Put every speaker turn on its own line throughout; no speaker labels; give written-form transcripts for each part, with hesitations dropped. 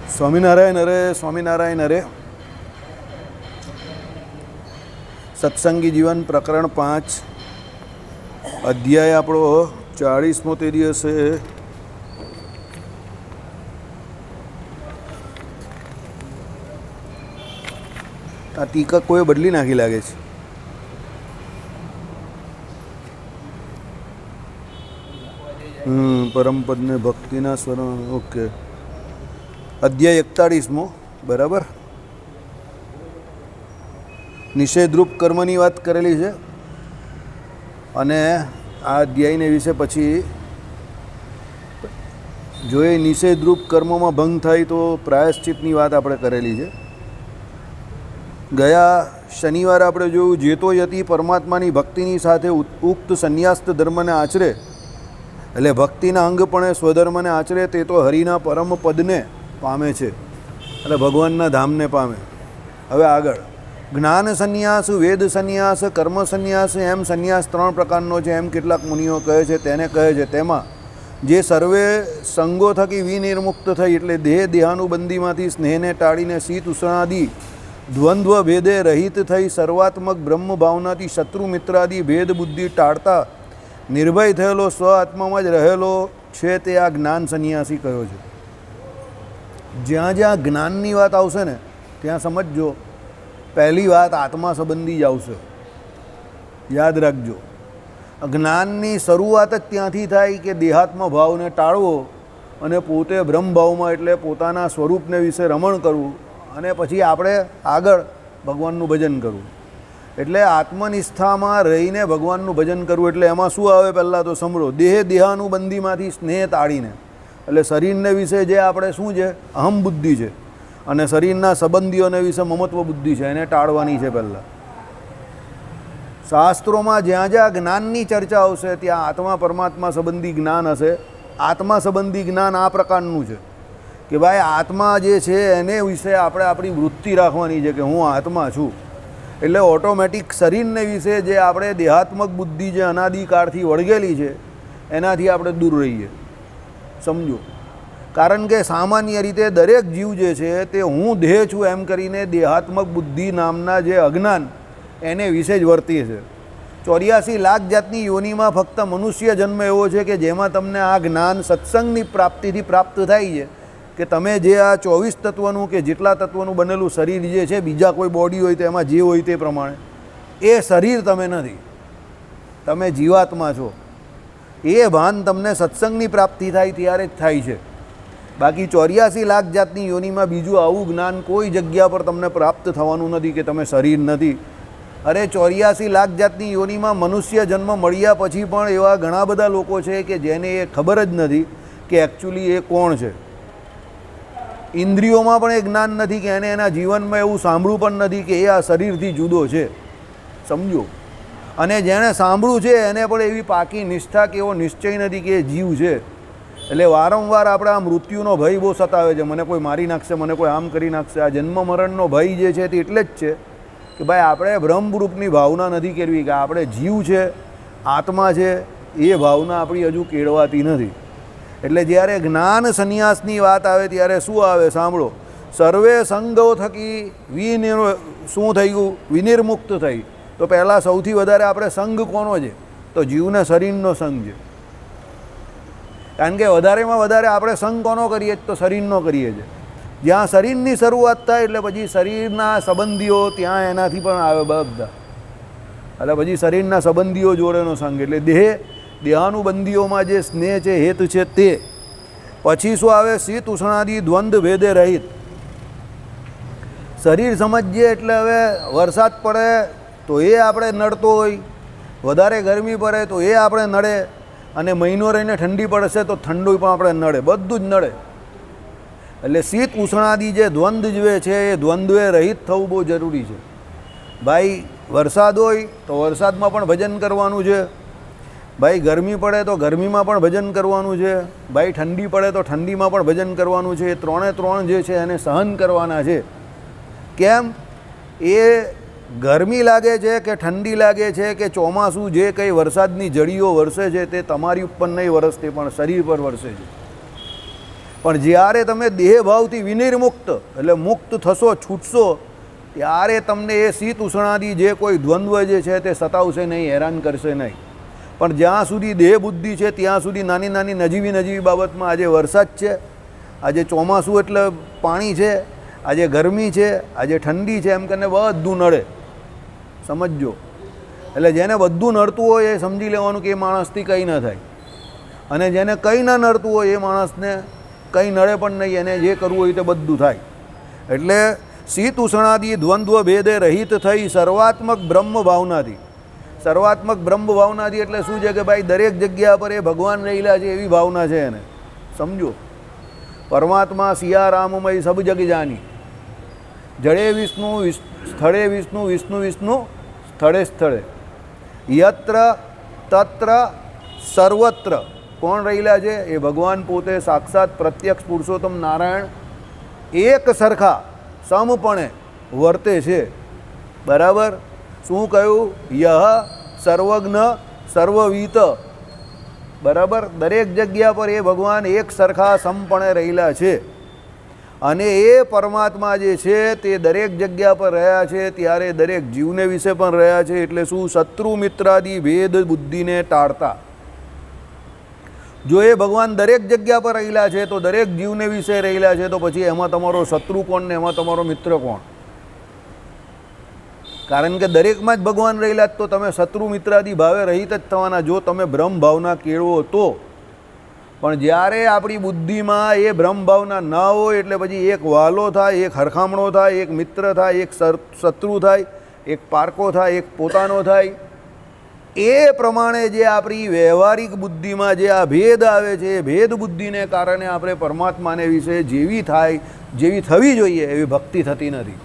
સ્વામિનારાયણ હરે, સ્વામિનારાયણ હરે. સત્સંગી જીવન પ્રકરણ 5 અધ્યાય આપણો 40મો તે દિવસે આ ટીકા કોઈ બદલી નાખી લાગે છે. પરમપદને ભક્તિના સ્વર. ઓકે, અધ્યાય 41મો. બરાબર. નિષેધરૂપ કર્મની વાત કરેલી છે અને આ અધ્યાયને વિશે પછી જોઈએ નિષેધરૂપ કર્મોમાં ભંગ થાય તો પ્રાયશ્ચિતની વાત આપણે કરેલી છે. ગયા શનિવારે આપણે જોયું જેતો યતિ પરમાત્માની ભક્તિની સાથે ઉક્ત સંન્યાસ્ત ધર્મને આચરે, એટલે ભક્તિના અંગપણે સ્વધર્મને આચરે તે તો હરિના પરમ પદને પામે છે, એટલે ભગવાનના ધામને પામે. હવે આગળ જ્ઞાન સંન્યાસ, વેદ સંન્યાસ, કર્મ સંન્યાસ, એમ સંન્યાસ 3 પ્રકારનો છે એમ કેટલાક મુનિઓ કહે છે. તેને કહે છે તેમાં જે સર્વે સંગો થકી વિનિર્મુક્ત થઈ, એટલે દેહ દેહાનુબંધીમાંથી સ્નેહને ટાળીને શીત ઉષ્ણાદિ દ્વંદ્વ ભેદે રહિત થઈ સર્વાત્મક બ્રહ્મ ભાવનાથી શત્રુ મિત્રાદિ ભેદ બુદ્ધિ ટાળતા નિર્ભય થયેલો સ્વ આત્મામાં જ રહેલો છે તે આ જ્ઞાન સંન્યાસી કયો છે. જ્યાં જ્યાં જ્ઞાનની વાત આવશે ને ત્યાં સમજજો પહેલી વાત આત્મા સંબંધી જ આવશે. યાદ રાખજો, જ્ઞાનની શરૂઆત જ ત્યાંથી થાય કે દેહાત્મ ભાવને ટાળવો અને પોતે બ્રહ્મભાવમાં એટલે પોતાના સ્વરૂપને વિશે રમણ કરવું અને પછી આપણે આગળ ભગવાનનું ભજન કરવું. એટલે આત્મનિષ્ઠામાં રહીને ભગવાનનું ભજન કરવું. એટલે એમાં શું આવે પહેલાં તો સમરો દેહ દેહાનુબંધીમાંથી સ્નેહ તાળીને, એટલે શરીરને વિશે જે આપણે શું છે અહમ બુદ્ધિ છે અને શરીરના સંબંધીઓને વિશે મમત્વ બુદ્ધિ છે, એને ટાળવાની છે. પહેલાં શાસ્ત્રોમાં જ્યાં જ્યાં જ્ઞાનની ચર્ચા આવશે ત્યાં આત્મા પરમાત્મા સંબંધી જ્ઞાન હશે. આત્મા સંબંધી જ્ઞાન આ પ્રકારનું છે કે ભાઈ આત્મા જે છે એને વિશે આપણે આપણી વૃત્તિ રાખવાની છે કે હું આત્મા છું. એટલે ઓટોમેટિક શરીરને વિશે જે આપણે દેહાત્મક બુદ્ધિ જે અનાદિકાળથી વળગેલી છે એનાથી આપણે દૂર રહીએ. સમજો, કારણ કે સામાન્ય રીતે દરેક જીવ જે છે તે હું દેહ છું એમ કરીને દેહાત્મક બુદ્ધિ નામના જે અજ્ઞાન એને વિશે જ વર્તીએ છે. 84 લાખ જાતની યોનિમાં ફક્ત મનુષ્ય જન્મ એવો છે કે જેમાં તમને આ જ્ઞાન સત્સંગની પ્રાપ્તિથી પ્રાપ્ત થાય છે કે તમે જે આ 24 તત્વનું કે જેટલા તત્વનું બનેલું શરીર જે છે, બીજા કોઈ બોડી હોય તો એમાં જે હોય તે પ્રમાણે એ શરીર તમે નથી, તમે જીવાત્મા છો. એ ભાન તમને સત્સંગની પ્રાપ્તિ થાય ત્યારે જ થાય છે. બાકી 84 લાખ જાતની યોનિમાં બીજું આવું જ્ઞાન કોઈ જગ્યા પર તમને પ્રાપ્ત થવાનું નથી કે તમે શરીર નથી. અરે 84 લાખ જાતની યોનિમાં મનુષ્ય જન્મ મળ્યા પછી પણ એવા ઘણા બધા લોકો છે કે જેને એ ખબર જ નથી કે એકચ્યુઅલી એ કોણ છે. ઇન્દ્રિયોમાં પણ એ જ્ઞાન નથી કે એને એના જીવનમાં એવું સાંભળ્યું પણ નથી કે એ આ શરીરથી જુદો છે. સમજો, અને જેણે સાંભળ્યું છે એને પણ એવી પાકી નિષ્ઠા કે એવો નિશ્ચય નથી કે એ જીવ છે. એટલે વારંવાર આપણે આ મૃત્યુનો ભય બહુ સતાવે છે, મને કોઈ મારી નાખશે, મને કોઈ આમ કરી નાખશે. આ જન્મ મરણનો ભય જે છે તે એટલે જ છે કે ભાઈ આપણે બ્રહ્મરૂપની ભાવના નથી કરવી કે આપણે જીવ છે, આત્મા છે, એ ભાવના આપણી હજુ કેળવાતી નથી. એટલે જ્યારે જ્ઞાન સંન્યાસની વાત આવે ત્યારે શું આવે સાંભળો. સર્વે સંગો થકી શું થઈ ગયું? વિનિર્મુક્ત થઈ. તો પહેલાં સૌથી વધારે આપણે સંગ કોનો છે? તો જીવને શરીરનો સંગ છે. કારણ કે વધારેમાં વધારે આપણે સંગ કોનો કરીએ તો શરીરનો કરીએ છીએ. જ્યાં શરીરની શરૂઆત થાય એટલે પછી શરીરના સંબંધીઓ ત્યાં એનાથી પણ આવે બધા. એટલે પછી શરીરના સંબંધીઓ જોડેનો સંગ, એટલે દેહાનુબંધીઓમાં જે સ્નેહ છે હેત છે તે. પછી શું આવે? શીત ઉષ્ણાદિ દ્વંદ્વ ભેદે રહિત. શરીર સમજીએ એટલે હવે વરસાદ પડે તો એ આપણે નડતો હોય, વધારે ગરમી પડે તો એ આપણે નડે, અને મહિનો રહીને ઠંડી પડશે તો ઠંડુ પણ આપણે નડે, બધું જ નડે. એટલે શીત ઉષ્ણાદિ જે દ્વંદ્વ જે છે એ દ્વંદ્વે રહિત થવું બહુ જરૂરી છે. ભાઈ વરસાદ હોય તો વરસાદમાં પણ ભજન કરવાનું છે, ભાઈ ગરમી પડે તો ગરમીમાં પણ ભજન કરવાનું છે, ભાઈ ઠંડી પડે તો ઠંડીમાં પણ ભજન કરવાનું છે. એ 3 જે છે એને સહન કરવાના છે. કેમ? એ ગરમી લાગે છે કે ઠંડી લાગે છે કે ચોમાસું જે કંઈ વરસાદની જડીઓ વરસે છે તે તમારી ઉપર નહીં વરસતી પણ શરીર પર વરસે છે. પણ જ્યારે તમે દેહભાવથી વિનિર્મુક્ત એટલે મુક્ત થશો, છૂટશો, ત્યારે તમને એ શીત ઉષ્ણાદી જે કોઈ દ્વંદ્વ જે છે તે સતાવશે નહીં, હેરાન કરશે નહીં. પણ જ્યાં સુધી દેહ બુદ્ધિ છે ત્યાં સુધી નાની નાની નજીવી બાબતમાં, આજે વરસાદ છે, આજે ચોમાસું એટલે પાણી છે, આજે ગરમી છે, આજે ઠંડી છે, એમ કરીને બધું નડે. સમજજો. એટલે જેને બધું નડતું હોય એ સમજી લેવાનું કે એ માણસથી કંઈ ન થાય, અને જેને કંઈ ન નડતું હોય એ માણસને કંઈ નડે પણ નહીં, એને જે કરવું હોય તે બધું થાય. એટલે શીત ઉષ્ણાદી દ્વંદ્વ ભેદે રહિત થઈ સર્વાત્મક બ્રહ્મ ભાવનાથી. સર્વાત્મક બ્રહ્મ ભાવનાથી એટલે શું છે કે ભાઈ દરેક જગ્યા પર એ ભગવાન રહેલા છે એવી ભાવના છે એને. સમજો. પરમાત્મા સિયારામમય સબ જગ જાની, જડે વિષ્ણુ સ્થળે વિષ્ણુ, વિષ્ણુ વિષ્ણુ સ્થળે સ્થળે, યત્ર તત્ર સર્વત્ર કોણ રહેલા છે? એ ભગવાન પોતે સાક્ષાત પ્રત્યક્ષ પુરુષોત્તમ નારાયણ એક સરખા સમપણે વર્તે છે. બરાબર. શું કહ્યું? યહ સર્વજ્ઞ સર્વવિત. બરાબર. દરેક જગ્યા પર એ ભગવાન એક સરખા સમપણે રહેલા છે, અને એ પરમાત્મા જે છે તે દરેક જગ્યા પર રહ્યા છે, ત્યારે દરેક જીવને વિશે પણ રહ્યા છે. એટલે શું? શત્રુ મિત્રાદિ ભેદ બુદ્ધિને ટાળતા. જો એ ભગવાન દરેક જગ્યા પર રહેલા છે તો દરેક જીવને વિશે રહેલા છે, તો પછી એમાં તમારો શત્રુ કોણ ને એમાં તમારો મિત્ર કોણ? કારણ કે દરેકમાં જ ભગવાન રહેલા જ તો તમે શત્રુ મિત્રાદિ ભાવે રહિત જ થવાના, જો તમે બ્રહ્મ ભાવના કેળવો તો. પણ જ્યારે આપણી બુદ્ધિમાં એ બ્રહ્મ ભાવના ન હોય એટલે પછી એક વાલો થાય, એક હરખામણો થાય, એક મિત્ર થાય, એક શત્રુ થાય, એક પારકો થાય, એક પોતાનો થાય. એ પ્રમાણે જે આપણી વ્યવહારિક બુદ્ધિમાં જે આ ભેદ આવે છે, એ ભેદ બુદ્ધિને કારણે આપણે પરમાત્માને વિશે જેવી થાય, જેવી થવી જોઈએ એવી ભક્તિ થતી નથી.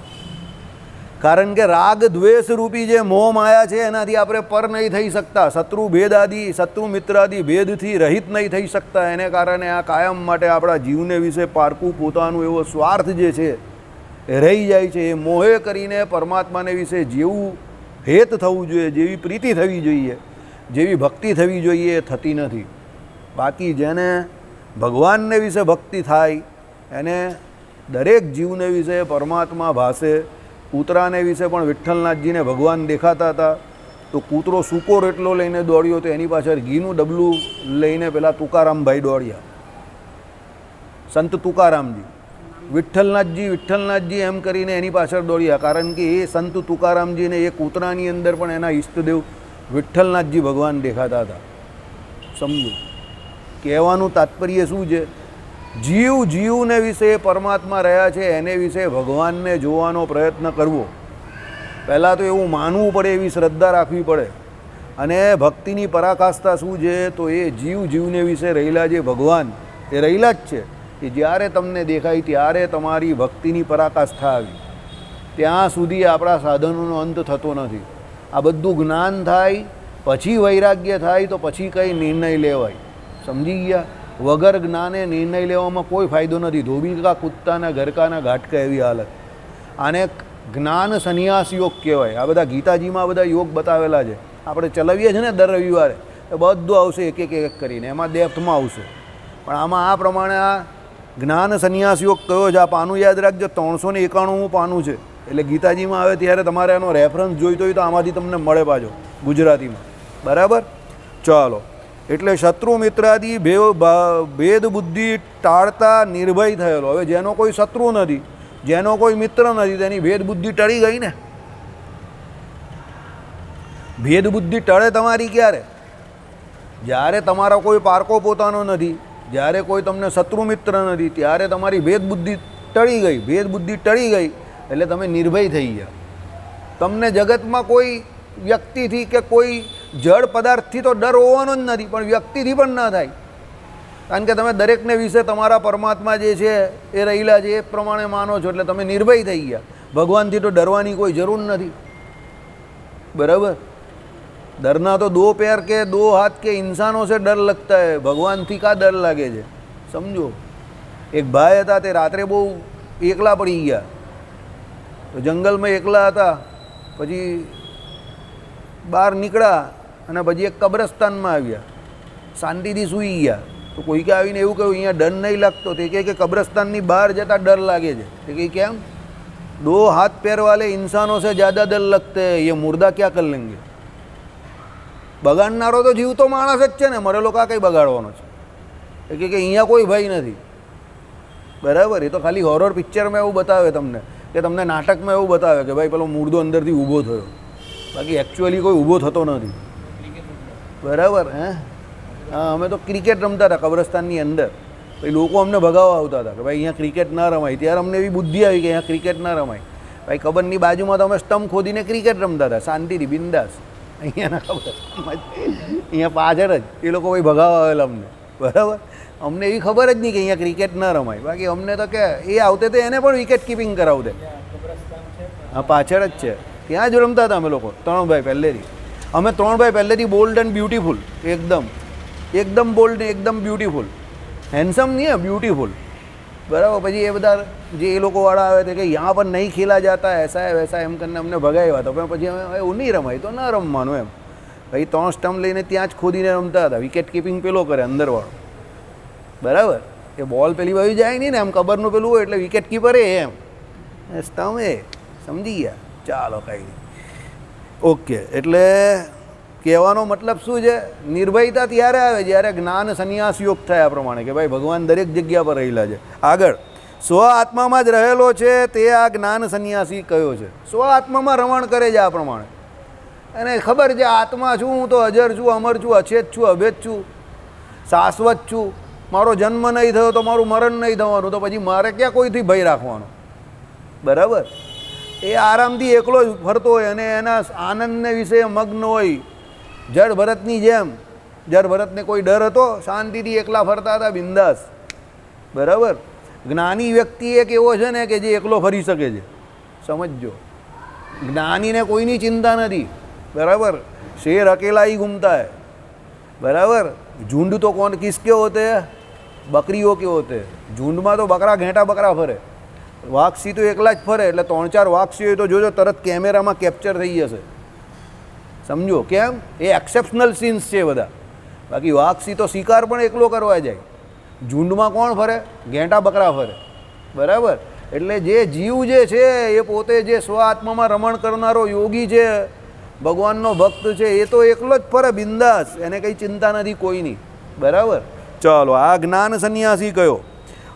કારણ કે રાગ દ્વેષ રૂપી જે મોહ માયા છે એનાથી આપણે પર નહીં થઈ શકતા, શત્રુ ભેદાદિ શત્રુ મિત્રાદિ ભેદથી રહિત નહીં થઈ શકતા. એને કારણે આ કાયમ માટે આપણા જીવને વિશે પારકું પોતાનું એવો સ્વાર્થ જે છે એ રહી જાય છે. એ મોહે કરીને પરમાત્માને વિશે જેવું હેત થવું જોઈએ, જેવી પ્રીતિ થવી જોઈએ, જેવી ભક્તિ થવી જોઈએ એ થતી નથી. બાકી જેને ભગવાનને વિશે ભક્તિ થાય એને દરેક જીવને વિશે પરમાત્મા ભાસે. કૂતરાને વિશે પણ વિઠ્ઠલનાથજીને ભગવાન દેખાતા હતા, તો કૂતરો સૂકો રોટલો લઈને દોડ્યો તો એની પાછળ ઘીનું ડબલું લઈને પેલા તુકારામભાઈ દોડ્યા, સંત તુકારામજી. વિઠ્ઠલનાથજી એમ કરીને એની પાછળ દોડ્યા, કારણ કે એ સંત તુકારામજીને એ કૂતરાની અંદર પણ એના ઈષ્ટદેવ વિઠ્ઠલનાથજી ભગવાન દેખાતા હતા. સમજો. કહેવાનું તાત્પર્ય શું છે? જીવને વિશે પરમાત્મા રહ્યા છે એને વિશે ભગવાનને જોવાનો પ્રયત્ન કરવો. પહેલાં તો એવું માનવું પડે, એવી શ્રદ્ધા રાખવી પડે. અને ભક્તિની પરાકાષ્ઠા શું છે? તો એ જીવને વિશે રહેલા જે ભગવાન એ રહેલા જ છે, કે જ્યારે તમને દેખાય ત્યારે તમારી ભક્તિની પરાકાષ્ઠા આવી. ત્યાં સુધી આપણા સાધનોનો અંત થતો નથી. આ બધું જ્ઞાન થાય પછી વૈરાગ્ય થાય તો પછી કંઈ નિર્ણય લેવાય. સમજી ગયા? વગર જ્ઞાને નિર્ણય લેવામાં કોઈ ફાયદો નથી. ધોબીકા કૂદતાના ઘરકાના ઘાટકા એવી હાલત. આને જ્ઞાન સંન્યાસ યોગ કહેવાય. આ બધા ગીતાજીમાં બધા યોગ બતાવેલા છે, આપણે ચલાવીએ છીએ ને દર રવિવારે, એ બધું આવશે એક એક કરીને, એમાં ડેપ્થમાં આવશે. પણ આમાં આ પ્રમાણે આ જ્ઞાન સંન્યાસ યોગ કયો છે? આ પાનું યાદ રાખજો, 391મું પાનું છે. એટલે ગીતાજીમાં આવે ત્યારે તમારે એનો રેફરન્સ જોઈતો હોય તો આમાંથી તમને મળે પાછો ગુજરાતીમાં. બરાબર. ચાલો. એટલે શત્રુ મિત્રાદિ ભેદ બુદ્ધિ ટાળતા નિર્ભય થયેલો. હવે જેનો કોઈ શત્રુ નથી, જેનો કોઈ મિત્ર નથી, તેની ભેદ બુદ્ધિ ટળી ગઈ ને. ભેદ બુદ્ધિ ટળે તમારી ક્યારે? જ્યારે તમારો કોઈ પારકો પોતાનો નથી, જ્યારે કોઈ તમને શત્રુ મિત્ર નથી, ત્યારે તમારી ભેદ બુદ્ધિ ટળી ગઈ. ભેદ બુદ્ધિ ટળી ગઈ એટલે તમે નિર્ભય થઈ ગયા. તમને જગતમાં કોઈ વ્યક્તિથી કે કોઈ જળ પદાર્થથી તો ડર હોવાનો જ નથી, પણ વ્યક્તિથી પણ ન થાય. કારણ કે તમે દરેકને વિશે તમારા પરમાત્મા જે છે એ રહેલા છે એ પ્રમાણે માનો છો, એટલે તમે નિર્ભય થઈ ગયા. ભગવાનથી તો ડરવાની કોઈ જરૂર નથી. બરાબર. डरना तो दो पैर के दो हाथ के इंसानों से डर लगता है, भगवान थी का डर लागे છે. समझो. एक भाई હતા તે રાત્રે બહુ એકલા પડી ગયા, તો જંગલમાં એકલા હતા, પછી બહાર નીકળ્યા અને પછી એક કબ્રસ્તાનમાં આવ્યા, શાંતિથી સૂઈ ગયા. તો કોઈ કે આવીને એવું કહ્યું અહીંયા ડર નહીં લાગતો, તે કહે કે કબ્રસ્તાનની બહાર જતાં ડર લાગે છે. તે કહે કેમ? 2 हाथ पैर वाले इंसानों से ज़्यादा डर लगते हैं, ये मुर्दा क्या कर लेंगे. બગાડનારો તો જીવતો માણસ જ છે ને, મરેલો કા કંઈ બગાડવાનો છે. એ કે અહીંયા કોઈ ભય નથી. બરાબર. એ તો ખાલી હોરર પિક્ચરમાં એવું બતાવે તમને, કે તમને નાટકમાં એવું બતાવે કે ભાઈ પેલો મુર્દો અંદરથી ઊભો થયો, બાકી એકચ્યુઅલી કોઈ ઊભો થતો નથી. બરાબર. હા, અમે તો ક્રિકેટ રમતા હતા કબ્રસ્તાનની અંદર, પછી લોકો અમને ભગાવવા આવતા હતા કે ભાઈ અહીંયા ક્રિકેટ ના રમાય. ત્યારે અમને એવી બુદ્ધિ આવી કે અહીંયા ક્રિકેટ ના રમાય. ભાઈ કબરની બાજુમાં તો અમે સ્ટમ્પ ખોદીને ક્રિકેટ રમતા હતા શાંતિથી, બિંદાસ. અહીંયાના કબ્રસ્તાનમાં અહીંયા પાછળ જ એ લોકો ભાઈ ભગાવવા આવેલા અમને. બરાબર. અમને એવી ખબર જ નહીં કે અહીંયા ક્રિકેટ ના રમાય, બાકી અમને તો કે એ આવતે તો એને પણ વિકેટ કીપિંગ કરાવતે. હા, પાછળ જ છે, ત્યાં જ રમતા હતા અમે લોકો 3 ભાઈ પહેલેથી. અમે 3 ભાઈ પહેલેથી બોલ્ડ એન્ડ બ્યુટીફુલ, એકદમ બોલ્ડ ને એકદમ બ્યુટીફુલ, હેન્ડસમ નહીં, બ્યુટીફુલ. બરાબર. પછી એ બધા જે એ લોકોવાળા આવે છે કે यहाँ પર નહીં ખેલા જાતા એસા હે વૈસા એમ કરીને અમને ભગાવ્યા. તો પછી અમે એવું નહીં રમાય તો ના રમવાનું એમ. ભાઈ 3 સ્ટમ્પ લઈને ત્યાં જ ખોદીને રમતા હતા. વિકેટ કીપિંગ પેલો કરે અંદરવાળો. બરાબર. એ બોલ પેલી બાજુ જાય નહીં ને, એમ કબરનું પેલું હોય એટલે વિકેટ કીપર એમ સ્ટમ્પ એ સમજી ગયા. ચાલો કાંઈ નહીં. ઓકે. એટલે કહેવાનો મતલબ શું છે? નિર્ભયતા ત્યારે આવે જ્યારે જ્ઞાન સંન્યાસ યોગ થાય આ પ્રમાણે, કે ભાઈ ભગવાન દરેક જગ્યા પર રહેલા છે. આગળ સ્વ આત્મામાં જ રહેલો છે તે આ જ્ઞાન સંન્યાસી કયો છે. સ્વ આત્મામાં રમણ કરે છે આ પ્રમાણે, અને ખબર છે આત્મા છું, હું તો અજર છું, અમર છું, અછેત છું, અભેદ છું, શાશ્વત છું. મારો જન્મ નહીં થયો તો મારું મરણ નહીં થવાનું, તો પછી મારે ક્યાં કોઈથી ભય રાખવાનો. બરાબર. એ આરામથી એકલો જ ફરતો હોય અને એના આનંદને વિશે મગ્ન હોય. જળ ભરતની જેમ. જળ ભરતને કોઈ ડર હતો? શાંતિથી એકલા ફરતા હતા, બિંદાસ. બરાબર. જ્ઞાની વ્યક્તિ એક એવો છે ને કે જે એકલો ફરી શકે છે. સમજજો, જ્ઞાનીને કોઈની ચિંતા નથી. બરાબર. શેર અકેલા ही घूमता है. बराबर. झुंड तो कौन किसके होते हैं? बकरियों के होते हैं. झुंडમાં તો બકરા ઘેંટા બકરા ફરે, વાઘસી તો એકલા જ ફરે. એટલે 3-4 વાઘસી હોય તો જોજો તરત કેમેરામાં કેપ્ચર થઈ જશે. સમજો કેમ? એ એક્સેપ્શનલ સીન્સ છે બધા. બાકી વાઘસી તો શિકાર પણ એકલો કરવા જાય. ઝુંડમાં કોણ ફરે? ઘેંટા બકરા ફરે. બરાબર. એટલે જે જીવ જે છે એ પોતે જે સ્વ આત્મામાં રમણ કરનારો યોગી છે, ભગવાનનો ભક્ત છે, એ તો એકલો જ ફરે, બિંદાસ. એને કંઈ ચિંતા નથી કોઈની. બરાબર. ચાલો, આ જ્ઞાન સંન્યાસી કયો.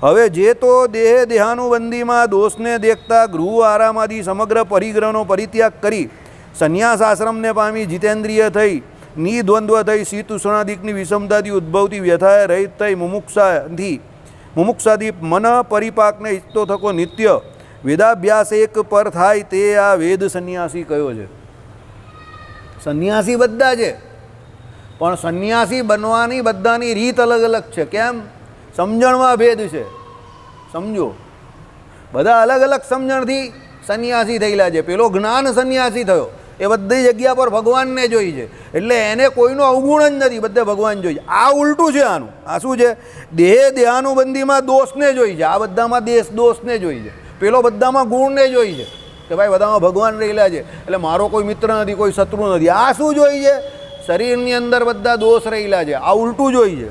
હવે જે તો દેહ દેહાનુબંધીમાં દોષને દેખતા ગૃહ આરામાદી સમગ્ર પરિગ્રહનો પરિત્યાગ કરી સંન્યાસ આશ્રમને પામી જીતેન્દ્રિય થઈ, નિદ્વંદ્વ થઈ, શીત ઉષ્ણાદિકની વિષમતાથી ઉદ્ભવતી વ્યથાએ રહિત થઈ મુમુક્ષાથી મન પરિપાકને ઈચ્છતો થકો નિત્ય વેદાભ્યાસ એક પર થાય તે આ વેદ સંન્યાસી કયો છે. સંન્યાસી બધા છે, પણ સંન્યાસી બનવાની બધાની રીત અલગ અલગ છે. કેમ? સમજણમાં ભેદ છે. સમજો, બધા અલગ અલગ સમજણથી સંન્યાસી થયેલા છે. પેલો જ્ઞાન સંન્યાસી થયો, એ બધી જગ્યા પર ભગવાનને જોઈ છે, એટલે એને કોઈનો અવગુણ જ નથી, બધે ભગવાન જોઈ છે. આ ઉલટું છે આનું. આ શું છે? દેહ દેહાનુબંધીમાં દોષને જોઈ છે, આ બધામાં દોષને જોઈ છે. પેલો બધામાં ગુણને જોઈ છે કે ભાઈ બધામાં ભગવાન રહેલા છે, એટલે મારો કોઈ મિત્ર નથી, કોઈ શત્રુ નથી. આ શું જોઈ છે? શરીરની અંદર બધા દોષ રહેલા છે. આ ઉલટું જોઈ છે.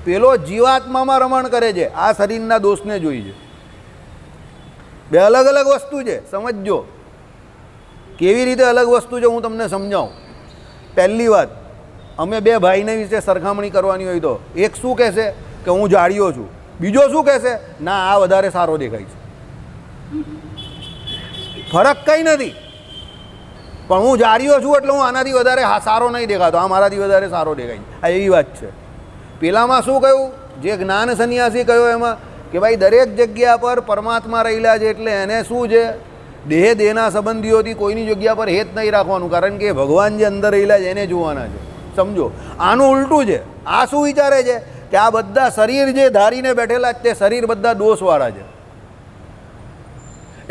પેલો જીવાત્મામાં રમણ કરે છે, આ શરીરના દોષને જોઈ છે. બે અલગ અલગ વસ્તુ છે. સમજજો કેવી રીતે અલગ વસ્તુ છે, હું તમને સમજાવું. પહેલી વાત, અમે 2 ભાઈને વિશે સરખામણી કરવાની હોય તો એક શું કહેશે કે હું જાડિયો છું, બીજો શું કહેશે ના આ વધારે સારો દેખાય છે. ફરક કંઈ નથી, પણ હું જાડિયો છું એટલે હું આનાથી વધારે સારો નહીં દેખાતો, આ મારાથી વધારે સારો દેખાય છે. આ એવી વાત છે. પેલામાં શું કહ્યું? જે જ્ઞાન સંન્યાસી કહ્યો એમાં કે ભાઈ દરેક જગ્યા પર પરમાત્મા રહેલા છે, એટલે એને શું છે? દેહના સંબંધીઓથી કોઈની જગ્યા પર હેત નહીં રાખવાનું, કારણ કે ભગવાન જે અંદર રહેલા છે એને જોવાના છે. સમજો, આનું ઉલટું છે. આ શું વિચારે છે કે આ બધા શરીર જે ધારીને બેઠેલા તે શરીર બધા દોષવાળા છે,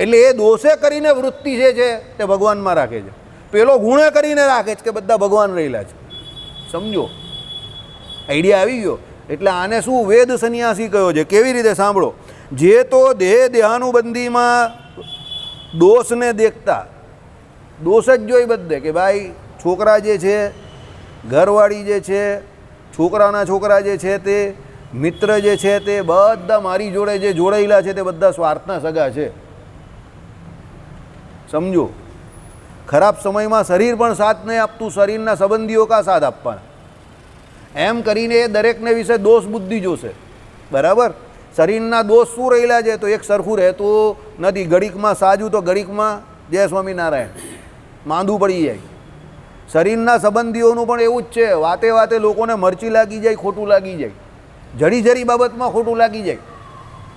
એટલે એ દોષે કરીને વૃત્તિ છે તે ભગવાનમાં રાખે છે. પેલો ગુણે કરીને રાખે છે કે બધા ભગવાન રહેલા છે. સમજો, આઈડિયા આવી ગયો? એટલે આને શું વેદ સંન્યાસી કયો છે. કેવી રીતે? સાંભળો. જે તો દેહ દેહાનુબંધીમાં દોષને દેખતા, દોષ જ જોઈ બધે કે ભાઈ છોકરા જે છે, ઘરવાળી જે છે, છોકરાના છોકરા જે છે તે મિત્ર જે છે તે બધા મારી જોડે જે જોડાયેલા છે તે બધા સ્વાર્થના સગા છે. સમજો, ખરાબ સમયમાં શરીર પણ સાથ નહીં આપતું, શરીરના સંબંધીઓ કા સાથ આપવાના, એમ કરીને એ દરેકને વિશે દોષ બુદ્ધિ જોશે. બરાબર, શરીરના દોષ શું રહેલા છે? તો એક સરખું રહેતું નથી. ઘડીકમાં સાજું તો ઘડીકમાં જય સ્વામિનારાયણ માંદું પડી જાય. શરીરના સંબંધીઓનું પણ એવું જ છે. વાતે વાતે લોકોને મરચી લાગી જાય, ખોટું લાગી જાય, જરી જરી બાબતમાં ખોટું લાગી જાય.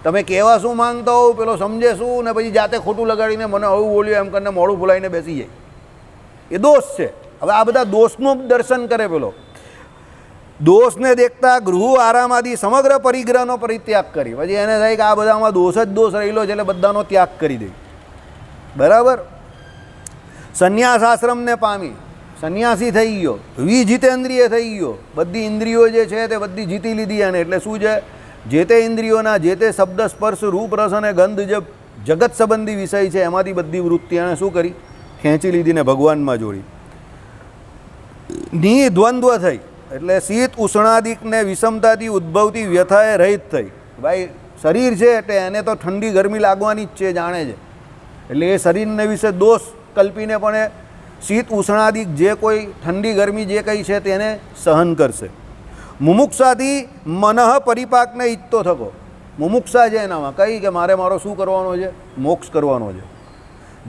તમે કહેવા શું માંગતા હો, પેલો સમજે શું, ને પછી જાતે ખોટું લગાડીને મને આવું બોલ્યું એમ કરીને મોડું ફૂલાઈને બેસી જાય. એ દોષ છે. હવે આ બધા દોષનું દર્શન કરે પેલો. દોષને દેખતા ગૃહ આરામાદી સમગ્ર પરિગ્રહનો પરિત્યાગ કરી. પછી એને થાય કે આ બધામાં દોષ જ દોષ રહેલો છે એટલે બધાનો ત્યાગ કરી દે. બરાબર, સંન્યાસ આશ્રમને પામી, સંન્યાસી થઈ ગયો, વિજિતેન્દ્રિય થઈ ગયો. બધી ઇન્દ્રિયો જે છે તે બધી જીતી લીધી. અને એટલે શું છે? જે તે ઇન્દ્રિયોના જે તે શબ્દ સ્પર્શ રૂપ રસ અને ગંધ જે જગત સંબંધી વિષય છે એમાંથી બધી વૃત્તિ એને શું કરી? ખેંચી લીધી ને ભગવાનમાં જોડી. નિદ્વંદ્વ થઈ એટલે શીત ઉષ્ણાદિકને વિષમતાથી ઉદ્ભવતી વ્યથાએ રહિત થઈ. ભાઈ શરીર છે એટલે એને તો ઠંડી ગરમી લાગવાની જ છે, જાણે છે. એટલે એ શરીરને વિશે દોષ કલ્પીને પણ એ શીત ઉષ્ણાદિક જે કોઈ ઠંડી ગરમી જે કંઈ છે તેને સહન કરશે. મુમુક્ષાથી મનઃ પરિપાકને ઈચ્છતો થકો. મુમુક્ષા છે એનામાં કઈ કે મારે મારો શું કરવાનો છે? મોક્ષ કરવાનો છે.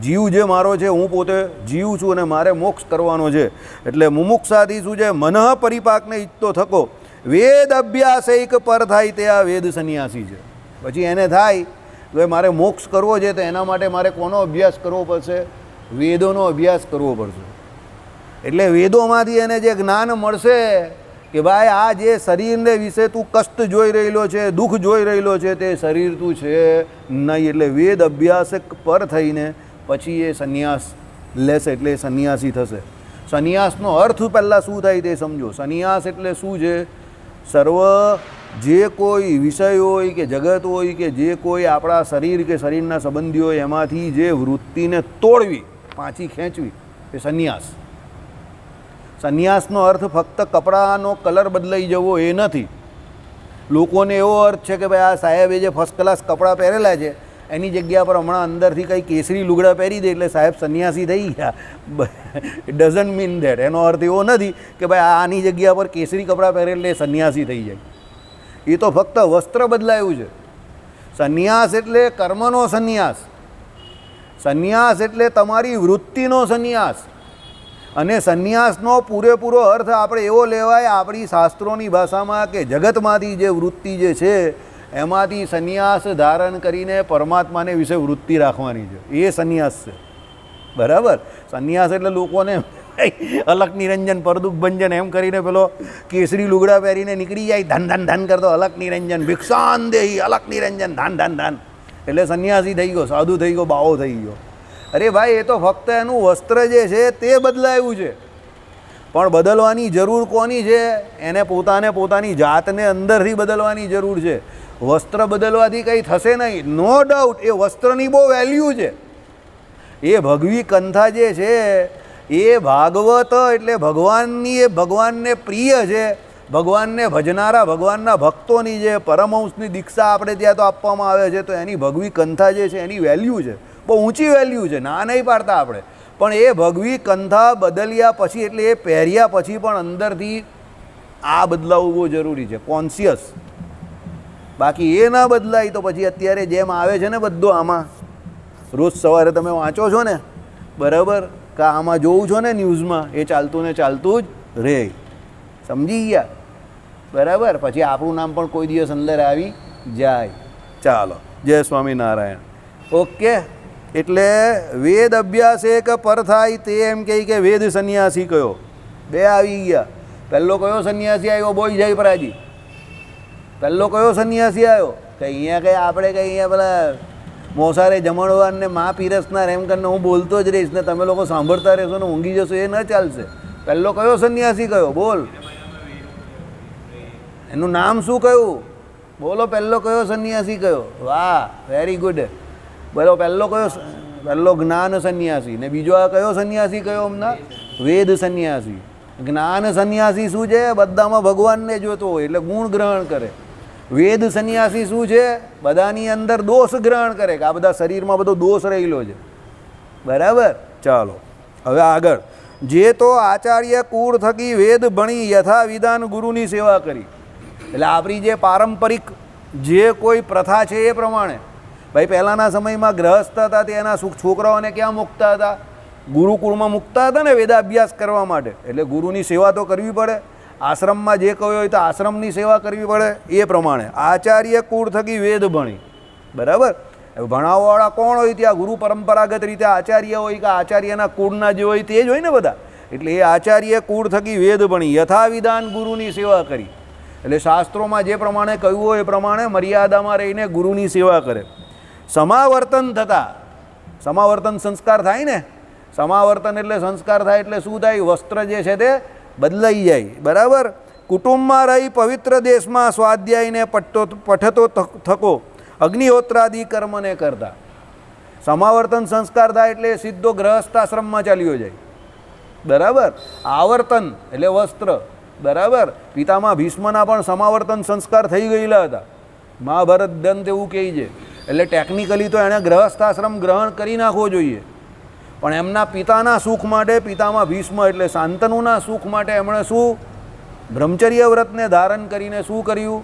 જીવ જે મારો છે, હું પોતે જીવ છું અને મારે મોક્ષ કરવાનો છે. એટલે મુમુક્ષાથી શું છે? મનઃ પરિપાકને ઈચ્છતો થકો. વેદ અભ્યાસૈક પર થાય તે આ વેદ સંન્યાસી છે. પછી એને થાય કે મારે મોક્ષ કરવો છે તો એના માટે મારે કોનો અભ્યાસ કરવો પડશે? વેદોનો અભ્યાસ કરવો પડશે. એટલે વેદોમાંથી એને જે જ્ઞાન મળશે કે ભાઈ આ જે શરીરને વિશે તું કષ્ટ જોઈ રહેલો છે, દુઃખ જોઈ રહેલો છે, તે શરીર તું છે નહીં. એટલે વેદ અભ્યાસ પર થઈને પછી એ સંન્યાસ લેશે, એટલે એ સંન્યાસી થશે. સંન્યાસનો અર્થ પહેલાં શું થાય તે સમજો. સંન્યાસ એટલે શું છે? સર્વ જે કોઈ વિષય હોય કે જગત હોય કે જે કોઈ આપણા શરીર કે શરીરના સંબંધીઓ હોય એમાંથી જે વૃત્તિને તોડવી, પાછી ખેંચવી, એ સંન્યાસ. સંન્યાસનો અર્થ ફક્ત કપડાનો કલર બદલાઈ જવો એ નથી. લોકોને એવો અર્થ છે કે ભાઈ આ સાહેબે જે ફર્સ્ટ ક્લાસ કપડાં પહેરેલા છે એની જગ્યા પર હમણાં અંદરથી કંઈ કેસરી લુગડા પહેરી દે એટલે સાહેબ સંન્યાસી થઈ ગયા. It doesn't mean that. એનો અર્થ એવો નથી કે ભાઈ આની જગ્યા પર કેસરી કપડાં પહેરે એટલે સંન્યાસી થઈ જાય. એ તો ફક્ત વસ્ત્ર બદલાયું છે. સંન્યાસ એટલે કર્મનો સંન્યાસ. સંન્યાસ એટલે તમારી વૃત્તિનો સંન્યાસ. અને સંન્યાસનો પૂરેપૂરો અર્થ આપણે એવો લેવાય આપણી શાસ્ત્રોની ભાષામાં કે જગતમાંથી જે વૃત્તિ જે છે એમાંથી સંન્યાસ ધારણ કરીને પરમાત્માને વિશે વૃત્તિ રાખવાની છે. એ સંન્યાસ છે. બરાબર. સંન્યાસ એટલે લોકોને અલક નિરંજન પરદુખ ભંજન એમ કરીને પેલો કેસરી લુગડા પહેરીને નીકળી જાય, ધન ધન ધન કરતો અલક નિરંજન, ભિક્ષાન દેહી અલક નિરંજન, ધન ધન ધન, એટલે સંન્યાસી થઈ ગયો, સાધુ થઈ ગયો, બાવો થઈ ગયો. અરે ભાઈ એ તો ફક્ત એનું વસ્ત્ર જે છે તે બદલાયું છે, પણ બદલવાની જરૂર કોની છે? એને પોતાને પોતાની જાતને અંદરથી બદલવાની જરૂર છે. વસ્ત્ર બદલવાથી કંઈ થશે નહીં, નો ડાઉટ. એ વસ્ત્રની બહુ વેલ્યુ છે. એ ભગવી કંથા જે છે એ ભાગવત એટલે ભગવાનની, એ ભગવાનને પ્રિય છે. ભગવાનને ભજનારા ભગવાનના ભક્તોની જે પરમહંસની દીક્ષા આપણે ત્યાં તો આપવામાં આવે છે, તો એની ભગવી કંથા જે છે એની વેલ્યુ છે, બહુ ઊંચી વેલ્યુ છે, ના નહીં પાડતા આપણે. પણ એ ભગવી કંથા બદલ્યા પછી એટલે એ પહેર્યા પછી પણ અંદરથી આ બદલાવવું બહુ જરૂરી છે, કોન્શિયસ. બાકી એ ના બદલાય તો પછી અત્યારે જેમ આવે છે ને બધું આમાં રોજ સવારે તમે વાંચો છો ને, બરાબર, કે આમાં જોવું છો ને ન્યૂઝમાં, એ ચાલતું ને ચાલતું જ રહે. સમજી ગયા? બરાબર. પછી આપણું નામ પણ કોઈ દિવસ અંદર આવી જાય. ચાલો, જય સ્વામિનારાયણ. ઓકે. એટલે વેદ અભ્યાસ એક પર થાય તે એમ કહે કે વેદ સંન્યાસી કયો? બે આવી ગયા. પહેલો કયો સંન્યાસી આવ્યો? બોઈ જાય પરાજી. પહેલો કયો સંન્યાસી આવ્યો? કે અહીંયા કંઈ આપણે કંઈ અહીંયા પેલા મોસારે જમણવારને મા પીરસનાર એમ કરીને હું બોલતો જ રહીશ ને તમે લોકો સાંભળતા રહેશો ને ઊંઘી જશો, એ ન ચાલશે. પહેલો કયો સંન્યાસી કયો? બોલ. એનું નામ શું કયું? બોલો. પહેલો કયો સંન્યાસી કયો? વાહ, વેરી ગુડ. બોલો. પહેલો કયો? પહેલો જ્ઞાન સંન્યાસી. ને બીજો આ કયો સંન્યાસી કયો? હમણાં વેદ સંન્યાસી. જ્ઞાન સંન્યાસી શું છે? બધામાં ભગવાનને જોતો હોય એટલે ગુણ ગ્રહણ કરે. વેદ સંન્યાસી શું છે? બધાની અંદર દોષ ગ્રહણ કરે કે આ બધા શરીરમાં બધો દોષ રહેલો છે. બરાબર. ચાલો હવે આગળ. જે તો આચાર્ય કુળ થકી વેદ ભણી યથા વિધાન ગુરુની સેવા કરી. એટલે આપણી જે પારંપરિક જે કોઈ પ્રથા છે એ પ્રમાણે ભાઈ પહેલાંના સમયમાં ગ્રહસ્થ હતા તેના છોકરાઓને ક્યાં મૂકતા હતા? ગુરુકુળમાં મૂકતા હતા ને વેદાભ્યાસ કરવા માટે. એટલે ગુરુની સેવા તો કરવી પડે. આશ્રમમાં જે કહ્યું હોય તો આશ્રમની સેવા કરવી પડે. એ પ્રમાણે આચાર્ય કુળ થકી વેદ ભણી. બરાબર. ભણાવવાવાળા કોણ હોય? ત્યાં ગુરુ પરંપરાગત રીતે આચાર્ય હોય કે આચાર્યના કુળના જે હોય તે જ હોય ને બધા. એટલે એ આચાર્ય કુળ થકી વેદ ભણી યથાવિધાન ગુરુની સેવા કરી. એટલે શાસ્ત્રોમાં જે પ્રમાણે કહ્યું હોય એ પ્રમાણે મર્યાદામાં રહીને ગુરુની સેવા કરે. સમાવર્તન થતાં, સમાવર્તન સંસ્કાર થાય ને, સમાવર્તન એટલે સંસ્કાર થાય એટલે શું થાય? વસ્ત્ર જે છે તે બદલાઈ જાય. બરાબર. કુટુંબમાં રહી પવિત્ર દેશમાં સ્વાધ્યાયને પઠતો થકો અગ્નિહોત્રાદિ કર્મને કરતા. સમાવર્તન સંસ્કાર થાય એટલે સીધો ગ્રહસ્થાશ્રમમાં ચાલ્યો જાય. બરાબર. આવર્તન એટલે વસ્ત્ર. બરાબર. પિતામાં ભીષ્મના પણ સમાવર્તન સંસ્કાર થઈ ગયેલા હતા. મહાભારત દંત એવું કહે છે. એટલે ટેકનિકલી તો એણે ગ્રહસ્થાશ્રમ ગ્રહણ કરી નાખવો જોઈએ, પણ એમના પિતાના સુખ માટે, પિતામાં ભીષ્મ એટલે શાંતનુના સુખ માટે એમણે શું? બ્રહ્મચર્ય વ્રતને ધારણ કરીને શું કર્યું?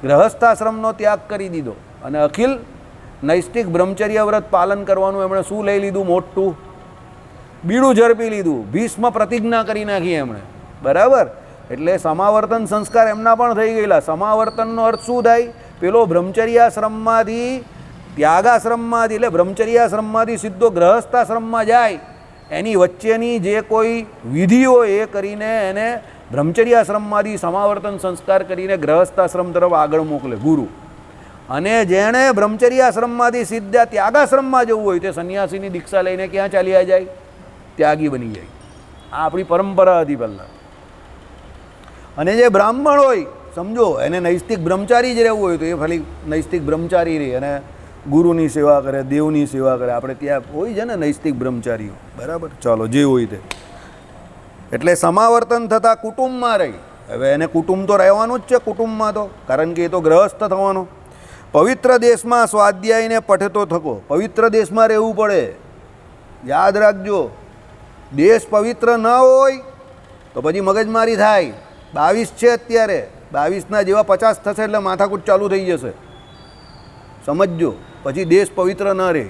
ગ્રહસ્થાશ્રમનો ત્યાગ કરી દીધો અને અખિલ નૈષ્ટિક બ્રહ્મચર્ય વ્રત પાલન કરવાનું એમણે શું લઈ લીધું? મોટું બીડું ઝડપી લીધું. ભીષ્મ પ્રતિજ્ઞા કરી નાખી એમણે. બરાબર. એટલે સમાવર્તન સંસ્કાર એમના પણ થઈ ગયેલા. સમાવર્તનનો અર્થ શું થાય? પેલો બ્રહ્મચર્યાશ્રમમાંથી ત્યાગાશ્રમમાંથી એટલે બ્રહ્મચર્યાશ્રમમાંથી સીધો ગ્રહસ્થાશ્રમમાં જાય, એની વચ્ચેની જે કોઈ વિધિઓ એ કરીને એને બ્રહ્મચર્યાશ્રમમાંથી સમાવર્તન સંસ્કાર કરીને ગ્રહસ્થાશ્રમ તરફ આગળ મોકલે ગુરુ. અને જેણે બ્રહ્મચર્યાશ્રમમાંથી સીધા ત્યાગાશ્રમમાં જવું હોય તે સંન્યાસીની દીક્ષા લઈને ક્યાં ચાલ્યા જાય? ત્યાગી બની જાય. આ આપણી પરંપરા હતી પહેલાં. અને જે બ્રાહ્મણ હોય સમજો એને નૈષ્ટિક બ્રહ્મચારી જ રહેવું હોય તો એ ખાલી નૈષ્ટિક બ્રહ્મચારી રહે અને ગુરુની સેવા કરે, દેવની સેવા કરે. આપણે ત્યાં હોય છે ને નૈષ્ટિક બ્રહ્મચારીઓ. બરાબર. ચાલો જે હોય તે. એટલે સમાવર્તન થતાં કુટુંબમાં રહી. હવે એને કુટુંબ તો રહેવાનું જ છે કુટુંબમાં તો, કારણ કે એ તો ગ્રહસ્થ થવાનો. પવિત્ર દેશમાં સ્વાધ્યાયને પઠતો થકો. પવિત્ર દેશમાં રહેવું પડે. યાદ રાખજો, દેશ પવિત્ર ન હોય તો પછી મગજમારી થાય. 22 છે અત્યારે, 22ના જેવા 50 થશે એટલે માથાકૂટ ચાલુ થઈ જશે. સમજજો. પછી દેશ પવિત્ર ન રહે.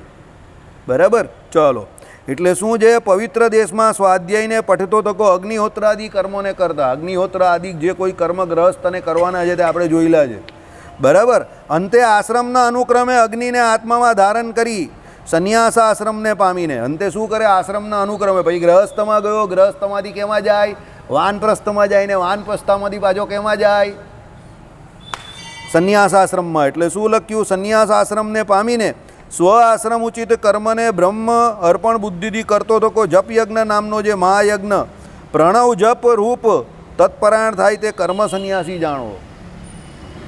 બરાબર. ચાલો. એટલે શું છે? પવિત્ર દેશમાં સ્વાધ્યાયને પઠતો તકો અગ્નિહોત્રાદિ કર્મોને કરતા. અગ્નિહોત્ર આદિ જે કોઈ કર્મ ગ્રહસ્થને કરવાના છે તે આપણે જોયેલા છે. બરાબર. અંતે આશ્રમના અનુક્રમે અગ્નિને આત્મામાં ધારણ કરી સંન્યાસ આશ્રમને પામીને. અંતે શું કરે? આશ્રમના અનુક્રમે પછી ગ્રહસ્થમાં ગયો, ગ્રહસ્થમાંથી કેમાં જાય? વાનપ્રસ્થમાં જાય ને વાનપ્રસ્થામાંથી પાછો કેમાં જાય? સંન્યાસ આશ્રમમાં. એટલે શું લખ્યું? સંન્યાસ આશ્રમને પામીને સ્વ આશ્રમ ઉચિત કર્મને બ્રહ્મ અર્પણ બુદ્ધિથી કરતો તો જપ યજ્ઞ નામનો જે મહાયજ્ઞ પ્રણવ જપ રૂપ તત્પરાયણ થાય તે કર્મ સંન્યાસી જાણવો.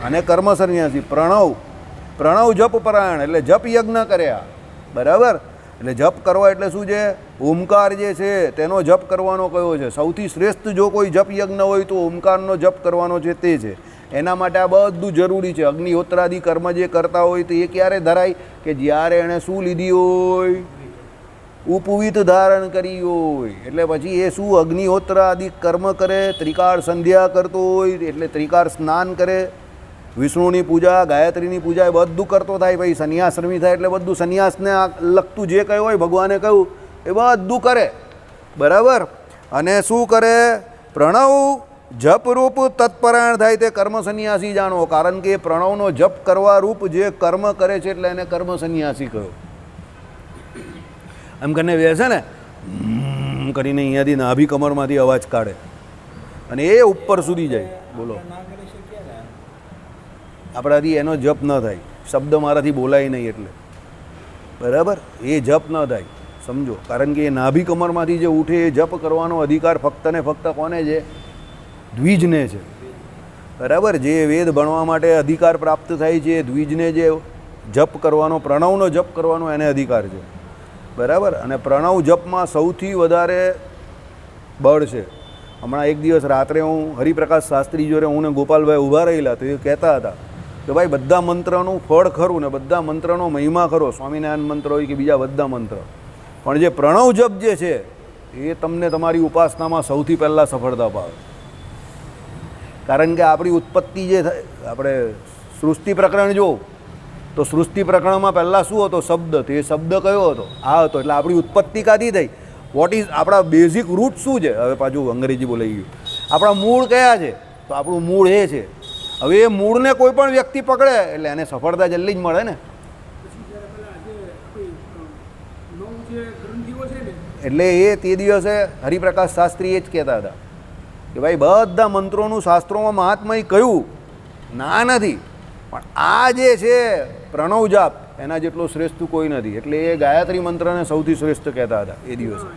અને કર્મ સંન્યાસી પ્રણવ જપ પરાયણ એટલે જપ યજ્ઞ કર્યા. બરાબર. એટલે જપ કરવા એટલે શું છે? ઓમકાર જે છે તેનો જપ કરવાનો કયો છે? સૌથી શ્રેષ્ઠ જો કોઈ જપ યજ્ઞ હોય તો ઓમકારનો જપ કરવાનો છે તે છે. એના માટે આ બધું જરૂરી છે. અગ્નિહોત્રાદિ કર્મ જે કરતા હોય તો એ ક્યારે ધરાય? કે જ્યારે એણે શું લીધી હોય? ઉપવિત ધારણ કરી હોય. એટલે પછી એ શું અગ્નિહોત્ર આદિ કર્મ કરે, ત્રિકાળ સંધ્યા કરતો હોય એટલે ત્રિકાળ સ્નાન કરે, વિષ્ણુની પૂજા, ગાયત્રીની પૂજા એ બધું કરતો થાય. ભાઈ સંન્યાસર્મી થાય એટલે બધું સંન્યાસને લગતું જે કહ્યું હોય ભગવાને કહ્યું એ બધું કરે. બરાબર. અને શું કરે? પ્રણવ જપ રૂપ તત્પરાયણ થાય તે કર્મ સંન્યાસી જાણો. કારણ કે પ્રણવનો જપ કરવા રૂપ જે કર્મ કરે છે એટલે એને કર્મ સંન્યાસી કહ્યો. એમ કરીને બેસે ને કરીને અહીંયાથી નાભી કમરમાંથી અવાજ કાઢે અને એ ઉપર સુધી જાય. બોલો. આપણાથી એનો જપ ન થાય. શબ્દ મારાથી બોલાય નહીં એટલે. બરાબર. એ જપ ન થાય. સમજો. કારણ કે એ નાભી કમરમાંથી જે ઉઠે એ જપ કરવાનો અધિકાર ફક્ત ને ફક્ત કોને છે? દ્વિજને છે. બરાબર. જે વેદ ભણવા માટે અધિકાર પ્રાપ્ત થાય છે એ દ્વિજને જે જપ કરવાનો, પ્રણવનો જપ કરવાનો એને અધિકાર છે. બરાબર. અને પ્રણવ જપમાં સૌથી વધારે બળ છે. હમણાં એક દિવસ રાત્રે હું હરિપ્રકાશ શાસ્ત્રી જોડે હું ને ગોપાલભાઈ ઊભા રહેલા તો એ કહેતા હતા કે ભાઈ બધા મંત્રનું ફળ ખરું ને બધા મંત્રનો મહિમા ખરો, સ્વામિનારાયણ મંત્ર હોય કે બીજા બધા મંત્ર, પણ જે પ્રણવ જપ જે છે એ તમને તમારી ઉપાસનામાં સૌથી પહેલાં સફળતા પાવે. કારણ કે આપણી ઉત્પત્તિ જે આપણે સૃષ્ટિ પ્રકરણ જો તો સૃષ્ટિ પ્રકરણમાં પહેલાં શું હતો? શબ્દ. તો એ શબ્દ કયો હતો? આ હતો. એટલે આપણી ઉત્પત્તિ કાથી થઈ? વોટ ઇઝ આપણા બેઝિક રૂટ શું છે? હવે પાછું અંગ્રેજી બોલાઈ ગયું. આપણા મૂળ કયા છે? તો આપણું મૂળ એ છે. હવે એ મૂળને કોઈ પણ વ્યક્તિ પકડે એટલે એને સફળતા જલ્દી જ મળે ને. એટલે એ તે દિવસે હરિપ્રકાશ શાસ્ત્રી એ જ કહેતા હતા કે ભાઈ બધા મંત્રોનું શાસ્ત્રોમાં મહાત્મય કહ્યું ના નથી, પણ આ જે છે પ્રણવ જાપ એના જેટલો શ્રેષ્ઠ કોઈ નથી. એટલે એ ગાયત્રી મંત્રને સૌથી શ્રેષ્ઠ કહેતા હતા એ દિવસે.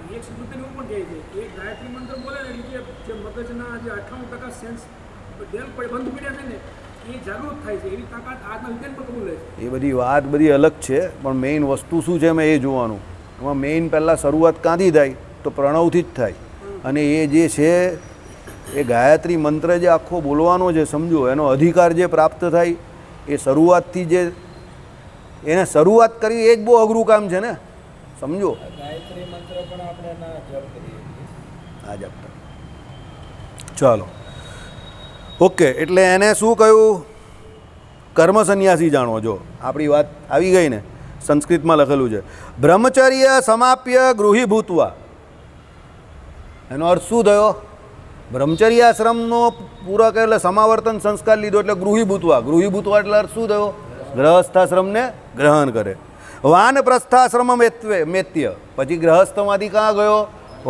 એ બધી વાત બધી અલગ છે, પણ મેઇન વસ્તુ શું છે મેં એ જોવાનું. એમાં મેઇન પહેલાં શરૂઆત ક્યાંથી થાય? તો પ્રણવથી જ થાય. અને એ જે છે એ ગાયત્રી મંત્ર જે આખો બોલવાનો છે, સમજો એનો અધિકાર જે પ્રાપ્ત થાય એ શરૂઆતથી જે એને શરૂઆત કરવી એ જ બહુ અઘરું કામ છે ને, સમજો. ગાયત્રી મંત્ર પણ આપણે જપ કરીએ. હા, જપતા. ચાલો, ઓકે. એટલે એને શું કહ્યું? કર્મ સંન્યાસી જાણો. જો આપણી વાત આવી ગઈ ને, સંસ્કૃતમાં લખેલું છે બ્રહ્મચર્ય સમાપ્ય ગૃહી ભૂતવા. એનો અર્થ શું થયો? બ્રહ્મચર્યાશ્રમનો પૂરક એટલે સમાવર્તન સંસ્કાર લીધો એટલે ગૃહી ભૂતવા. ગૃહી ભૂતવા એટલે અર્થ શું થયો? ગ્રહસ્થાશ્રમને ગ્રહણ કરે. વાનપ્રસ્થાશ્રમ મેત્ય. પછી ગ્રહસ્થમાંથી ક્યાં ગયો?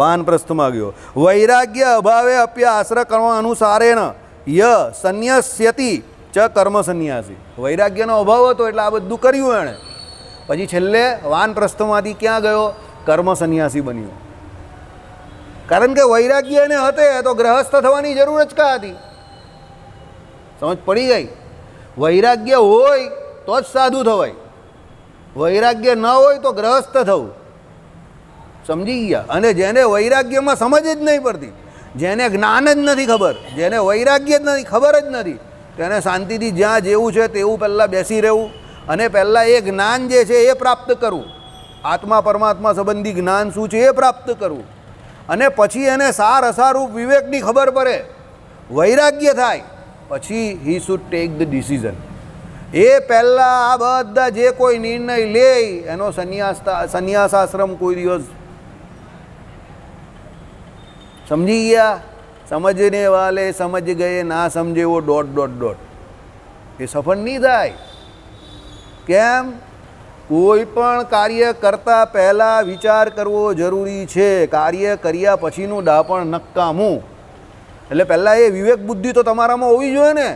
વાનપ્રસ્થમાં ગયો. વૈરાગ્ય અભાવે અપ્ય આશ્રય કર્મ અનુસારેણ ય સંન્યસ્યતિ ચ કર્મ સંન્યાસી. વૈરાગ્યનો અભાવ હતો એટલે આ બધું કર્યું એણે. પછી છેલ્લે વાનપ્રસ્થમાંથી ક્યાં ગયો? કર્મ સંન્યાસી બન્યો. કારણ કે વૈરાગ્ય એને હતે તો ગ્રહસ્થ થવાની જરૂર જ કાં હતી? સમજ પડી ગઈ? વૈરાગ્ય હોય તો જ સાધુ થવાય, વૈરાગ્ય ન હોય તો ગ્રહસ્થ થવું. સમજી ગયા? અને જેને વૈરાગ્યમાં સમજ જ નહીં પડતી, જેને જ્ઞાન જ નથી ખબર, જેને વૈરાગ્ય જ નથી ખબર જ નથી, તેને શાંતિથી જ્યાં જેવું છે તેવું પહેલાં બેસી રહેવું અને પહેલાં એ જ્ઞાન જે છે એ પ્રાપ્ત કરવું. આત્મા પરમાત્મા સંબંધી જ્ઞાન શું છે એ પ્રાપ્ત કરવું. અને પછી એને સાર અસારૂપ વિવેકની ખબર પડે, વૈરાગ્ય થાય, પછી he should take the decision. એ પહેલાં આ બધા જે કોઈ નિર્ણય લે એનો સંન્યાસાશ્રમ કોઈ દિવસ. સમજી ગયા? સમજને વાલે સમજ ગયે, ના સમજે વો ડોટ ડોટ ડોટ. એ સફળ નહીં થાય. કેમ? કોઈ પણ કાર્ય કરતાં પહેલાં વિચાર કરવો જરૂરી છે. કાર્ય કર્યા પછીનું ડાપણ નકામું. એટલે પહેલાં એ વિવેક બુદ્ધિ તો તમારામાં હોવી જોઈએ ને.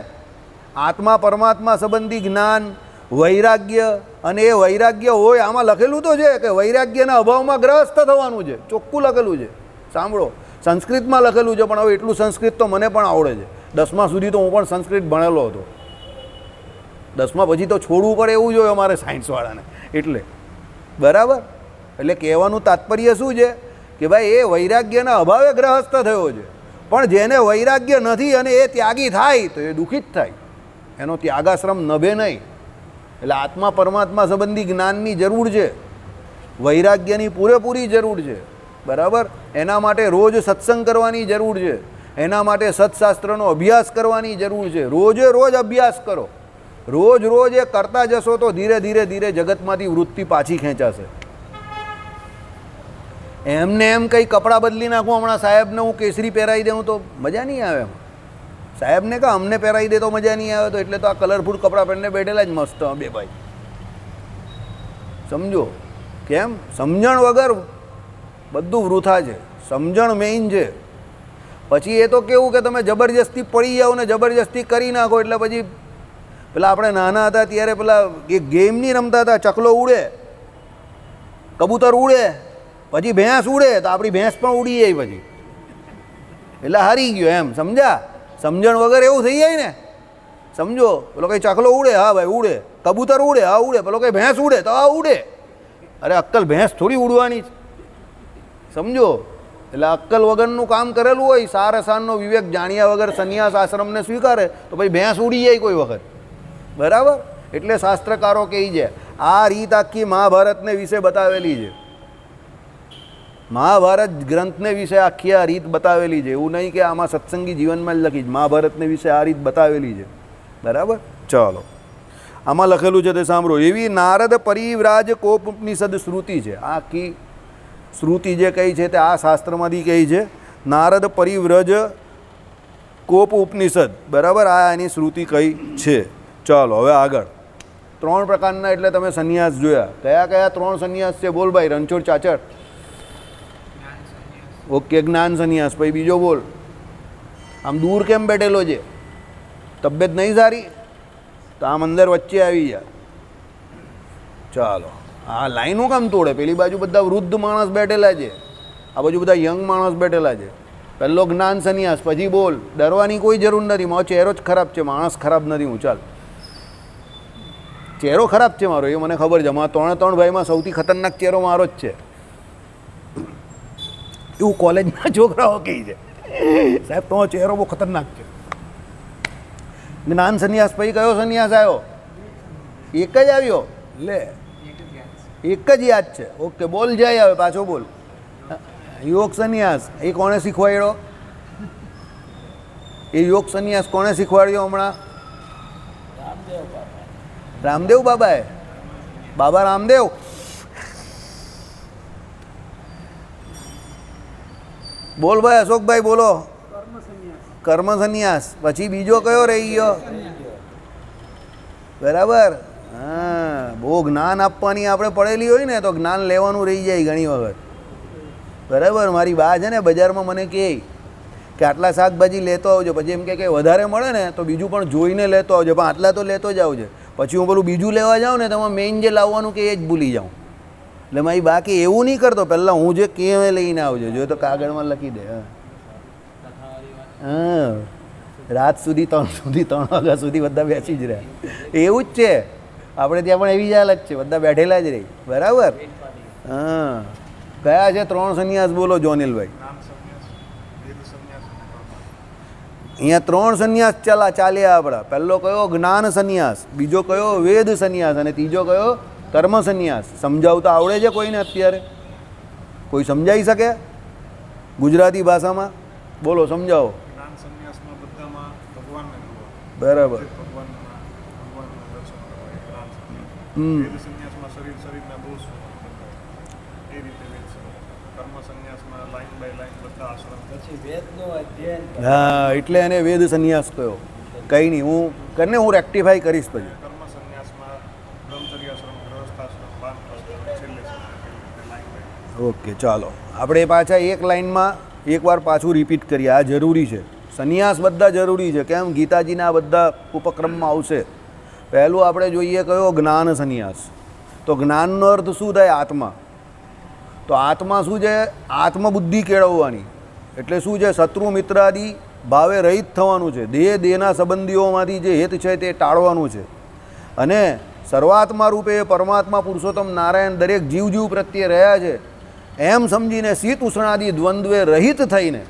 આત્મા પરમાત્મા સંબંધી જ્ઞાન, વૈરાગ્ય. અને એ વૈરાગ્ય હોય, આમાં લખેલું તો છે કે વૈરાગ્યના અભાવમાં ગ્રહસ્થ થવાનું છે. ચોખ્ખું લખેલું છે. સાંભળો, સંસ્કૃતમાં લખેલું છે, પણ હવે એટલું સંસ્કૃત તો મને પણ આવડે છે. 10મા સુધી તો હું પણ સંસ્કૃત ભણેલો હતો. 10મા પછી તો છોડવું પડે એવું જોઈએ અમારે સાયન્સવાળાને. એટલે બરાબર. એટલે કહેવાનું તાત્પર્ય શું છે કે ભાઈ એ વૈરાગ્યના અભાવે ગ્રહસ્થ થયો છે. પણ જેને વૈરાગ્ય નથી અને એ ત્યાગી થાય તો એ દુઃખિત થાય. એનો ત્યાગાશ્રમ નભે નહીં. એટલે આત્મા પરમાત્મા સંબંધી જ્ઞાનની જરૂર છે, વૈરાગ્યની પૂરેપૂરી જરૂર છે. બરાબર. એના માટે રોજ સત્સંગ કરવાની જરૂર છે, એના માટે સત્શાસ્ત્રનો અભ્યાસ કરવાની જરૂર છે. રોજે રોજ અભ્યાસ કરો. રોજ રોજ એ કરતા જશો તો ધીરે ધીરે ધીરે જગતમાંથી વૃત્તિ પાછી ખેંચાશે. એમને એમ કંઈ કપડાં બદલી નાખું, હમણાં સાહેબને હું કેસરી પહેરાવી દઉં તો મજા નહીં આવે. એમાં સાહેબને કહા અમને પહેરાવી દે તો મજા નહીં આવે, તો એટલે તો આ કલરફુલ કપડાં પહેરીને બેઠેલા જ મસ્ત બે ભાઈ. સમજો? કેમ? સમજણ વગર બધું વૃથા છે. સમજણ મેઇન છે. પછી એ તો કેવું કે તમે જબરજસ્તી પડી જાઓ ને જબરજસ્તી કરી નાખો. એટલે પછી પેલા આપણે નાના હતા ત્યારે પેલા એ ગેમ નહીં રમતા હતા, ચકલો ઉડે, કબૂતર ઉડે, પછી ભેંસ ઉડે, તો આપણી ભેંસ પણ ઉડી જાય પછી. એટલે હારી ગયો એમ. સમજ્યા? સમજણ વગર એવું થઈ જાય ને. સમજો? પેલો કંઈ ચકલો ઉડે, હા ભાઈ ઉડે. કબૂતર ઉડે, હા ઉડે. પેલો કંઈ ભેંસ ઉડે તો હા ઉડે. અરે અક્કલ ભેંસ થોડી ઉડવાની. સમજો? એટલે અક્કલ વગરનું કામ કરેલું હોય, સાર અસારનો વિવેક જાણ્યા વગર સંન્યાસ આશ્રમને સ્વીકારે તો ભાઈ ભેંસ ઉડી જાય કોઈ વખત. બરાબર. એટલે શાસ્ત્રકારો કહે છે આ રીત આખી મહાભારતને વિશે બતાવેલી છે. મહાભારત ગ્રંથને વિશે આખી આ રીત બતાવેલી છે. એવું નહીં કે આમાં સત્સંગી જીવનમાં જ લખી છે, મહાભારતને વિશે આ રીત બતાવેલી છે. બરાબર. ચાલો, આમાં લખેલું છે તે સાંભળો. એવી નારદ પરિવ્રાજ કોપનિષદ શ્રુતિ છે. આ આખી શ્રુતિ જે કહી છે તે આ શાસ્ત્રમાંથી કહી છે, નારદ પરિવ્રજ કોપ ઉપનિષદ. બરાબર, આ એની શ્રુતિ કઈ છે. ચાલો હવે આગળ. 3 પ્રકારના એટલે તમે સંન્યાસ જોયા. કયા કયા 3 સંન્યાસ છે? બોલ ભાઈ, રણછોડ ચાચર. ઓકે, જ્ઞાન સંન્યાસ. પછી બીજો બોલ. આમ દૂર કેમ બેઠેલો છે? તબિયત નહીં સારી? તો આમ અંદર વચ્ચે આવી જા. ચાલો, આ લાઈનો કામ તોડે? પેલી બાજુ બધા વૃદ્ધ માણસ બેઠેલા છે, આ બાજુ બધા યંગ માણસ બેઠેલા છે. પહેલો જ્ઞાન સંન્યાસ. પછી બોલ. ડરવાની કોઈ જરૂર નથી, મારો ચહેરો જ ખરાબ છે, માણસ ખરાબ નથી હું. ચાલ, ચહેરો ખરાબ છે મારો, એ મને ખબર છે. મારા 3 ભાઈમાં સૌથી ખતરનાક ચહેરો મારો જ છે, એવું કોલેજના છોકરાઓ કહે છે. સાહેબ તમારો ચહેરો બહુ ખતરનાક છે. જ્ઞાન સંન્યાસ. પછી કયો સંન્યાસ આવ્યો? એક જ આવ્યો. લે, એક જ યાદ છે. ઓકે, બોલ જાય હવે પાછો બોલ. યોગ સંન્યાસ. એ કોણે શીખવાડ્યો? એ યોગ સંન્યાસ કોણે શીખવાડ્યો હમણાં? રામદેવ બાબાએ. બાબા રામદેવ. બોલ ભાઈ, અશોકભાઈ બોલો. કર્મ સંન્યાસ. પછી બીજો કયો રહી ગયો? બરાબર. હા, બહુ જ્ઞાન આપવાની આપણે પડેલી હોય ને તો જ્ઞાન લેવાનું રહી જાય ઘણી વખત. બરાબર. મારી બા છે ને બજારમાં મને કહે કે આટલા શાકભાજી લેતો આવજો. પછી એમ કે વધારે મળે ને તો બીજું પણ જોઈને લેતો આવજો, પણ આટલા તો લેતો જ આવજો. પછી હું પેલું બીજું લેવા જાઉં ને તો મેઇન જે લાવવાનું કે એ જ ભૂલી જાઉં. એટલે મારી બાકી એવું નહીં કરતો, પહેલાં હું જે કે લઈને આવજો, જો તો કાગળમાં લખી દે. હા, રાત સુધી 3 વાગ્યા સુધી બધા બેસી જ રહ્યા. એવું જ છે આપણે ત્યાં પણ એવી જ હાલત છે, બધા બેઠેલા જ રહી. બરાબર. હા, કયા છે 3 સંન્યાસ? બોલો જોનિલભાઈ. અહીંયા 3 સંન્યાસ ચાલ્યા આપણા. પહેલો કયો? જ્ઞાન સંન્યાસ. બીજો કયો? વેદ સંન્યાસ. અને ત્રીજો કયો? કર્મ સંન્યાસ. સમજાવતા આવડે છે કોઈને અત્યારે? કોઈ સમજાવી શકે ગુજરાતી ભાષામાં? બોલો, સમજાવો. બરાબર. હા, એટલે એને વેદ સંન્યાસ કયો. કંઈ નહીં, હું રેક્ટિફાઈ કરીશ પછી. ઓકે, ચાલો આપણે પાછા એક લાઈનમાં એકવાર પાછું રિપીટ કરીએ. આ જરૂરી છે. સંન્યાસ બધા જરૂરી છે. કેમ? ગીતાજીના બધા ઉપક્રમમાં આવશે. પહેલું આપણે જોઈએ કયો? જ્ઞાન સંન્યાસ. તો જ્ઞાનનો અર્થ શું થાય? આત્મા. તો આત્મા શું છે? આત્મબુદ્ધિ કેળવવાની. એટલે શું છે? શત્રુ મિત્રાદિ ભાવે રહિત થવાનું છે. દેહના સંબંધીઓમાંથી જે હેત છે તે ટાળવાનું છે. અને સર્વાત્મા રૂપે પરમાત્મા પુરુષોત્તમ નારાયણ દરેક જીવ પ્રત્યે રહ્યા છે એમ સમજીને શીત ઉષ્ણાદિ દ્વંદ્વે રહિત થઈને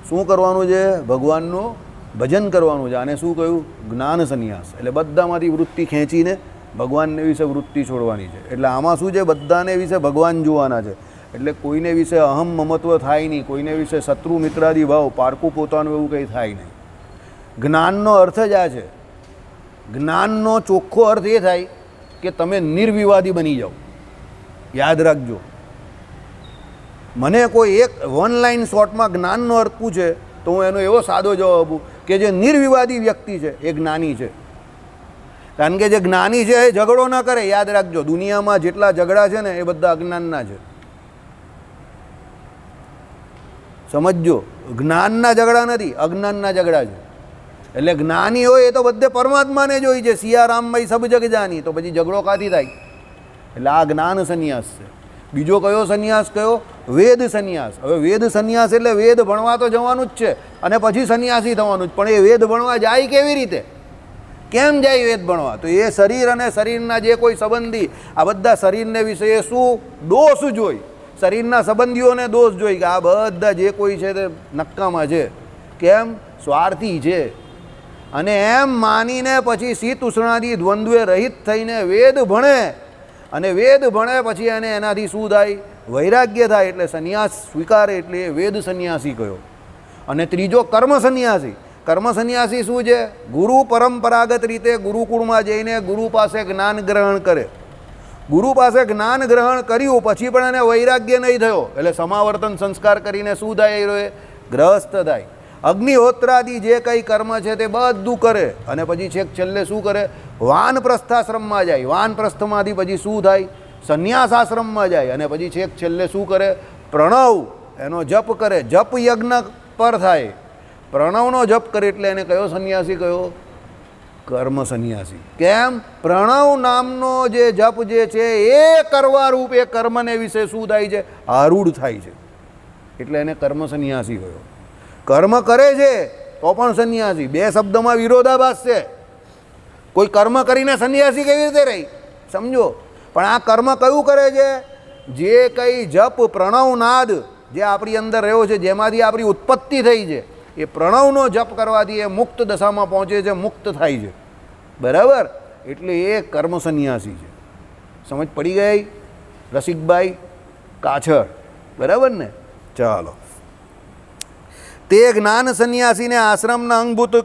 શું કરવાનું છે? ભગવાનનું ભજન કરવાનું છે. આને શું કહ્યું? જ્ઞાન સંન્યાસ. એટલે બધામાંથી વૃત્તિ ખેંચીને ભગવાનને વિશે વૃત્તિ છોડવાની છે. એટલે આમાં શું છે? બધાને વિશે ભગવાન જોવાના છે. એટલે કોઈને વિશે અહમ મમત્વ થાય નહીં, કોઈને વિશે શત્રુ મિત્રાદિ ભાવ, પારકું પોતાનું એવું કંઈ થાય નહીં. જ્ઞાનનો અર્થ જ આ છે. જ્ઞાનનો ચોખ્ખો અર્થ એ થાય કે તમે નિર્વિવાદી બની જાઓ. યાદ રાખજો. મને કોઈ એક 1 લાઇન શોર્ટમાં જ્ઞાનનો અર્થ પૂછે તો હું એનો એવો સાદો જવાબ આપું કે જે નિર્વિવાદી વ્યક્તિ છે એ જ્ઞાની છે. કારણ કે જે જ્ઞાની છે એ ઝઘડો ન કરે. યાદ રાખજો, દુનિયામાં જેટલા ઝઘડા છે ને એ બધા અજ્ઞાનના છે. સમજજો, જ્ઞાનના ઝઘડા નથી, અજ્ઞાનના ઝઘડા છે. એટલે જ્ઞાની હોય એ તો બધે પરમાત્માને જોઈ છે. સિયારામભાઈ સબ જગ જાની. તો પછી ઝઘડો કાથી થાય? એટલે આ જ્ઞાન સંન્યાસ છે. બીજો કયો સંન્યાસ કયો? વેદ સંન્યાસ. હવે વેદ સંન્યાસ એટલે વેદ ભણવા તો જવાનું જ છે અને પછી સંન્યાસી થવાનું જ. પણ એ વેદ ભણવા જાય કેવી રીતે? કેમ જાય વેદ ભણવા? તો એ શરીર અને શરીરના જે કોઈ સંબંધી, આ બધા શરીરને વિશે શું દોષ જોઈ, શરીરના સંબંધીઓને દોષ જોઈ કે આ બધા જે કોઈ છે તે નક્કામાં છે. કેમ? સ્વાર્થી છે. અને એમ માનીને પછી શીત ઉષ્ણાદી દ્વંદ્વે રહિત થઈને વેદ ભણે, અને વેદ ભણે પછી એને એનાથી શું થાય? વૈરાગ્ય થાય. એટલે સંન્યાસ સ્વીકારે એટલે એ વેદ સંન્યાસી કયો. અને ત્રીજો કર્મ સંન્યાસી. કર્મ સંન્યાસી શું છે? ગુરુ પરંપરાગત રીતે ગુરુકુળમાં જઈને ગુરુ પાસે જ્ઞાન ગ્રહણ કરે. ગુરુ પાસે જ્ઞાન ગ્રહણ કર્યું પછી પણ એને વૈરાગ્ય નહીં થયો એટલે સમાવર્તન સંસ્કાર કરીને શું થાય? એ ગ્રહસ્થ થાય. અગ્નિહોત્રાદી જે કંઈ કર્મ છે તે બધું કરે અને પછી છેક છેલ્લે શું કરે? વાનપ્રસ્થાશ્રમમાં જાય. વાનપ્રસ્થમાંથી પછી શું થાય? સંન્યાસ આશ્રમમાં જાય અને પછી છેક છેલ્લે શું કરે? પ્રણવ એનો જપ કરે. જપ યજ્ઞ પર થાય. પ્રણવનો જપ કરે એટલે એને કયો સંન્યાસી કયો? કર્મ સંન્યાસી. કેમ? પ્રણવ નામનો જે જપ જે છે એ કરવા રૂપ એ કર્મને વિશે શું થાય છે? આરૂઢ થાય છે. એટલે એને કર્મ સંન્યાસી કયો. કર્મ કરે છે તો પણ સંન્યાસી. બે શબ્દમાં વિરોધાભાસ છે. કોઈ કર્મ કરીને સંન્યાસી કેવી રીતે રહી? સમજો. પણ આ કર્મ કયું કરે છે? જે કંઈ જપ પ્રણવનાદ જે આપણી અંદર રહ્યો છે, જેમાંથી આપણી ઉત્પત્તિ થઈ છે, એ પ્રણવનો જપ કરવાથી એ મુક્ત દશામાં પહોંચે છે, મુક્ત થાય છે. બરાબર? એટલે એ કર્મ સંન્યાસી છે. સમજ પડી ગઈ રસિકભાઈ કાછળ? બરાબર ને? ચાલો. તે જ્ઞાન સંન્યાસીને આશ્રમના અંગભૂત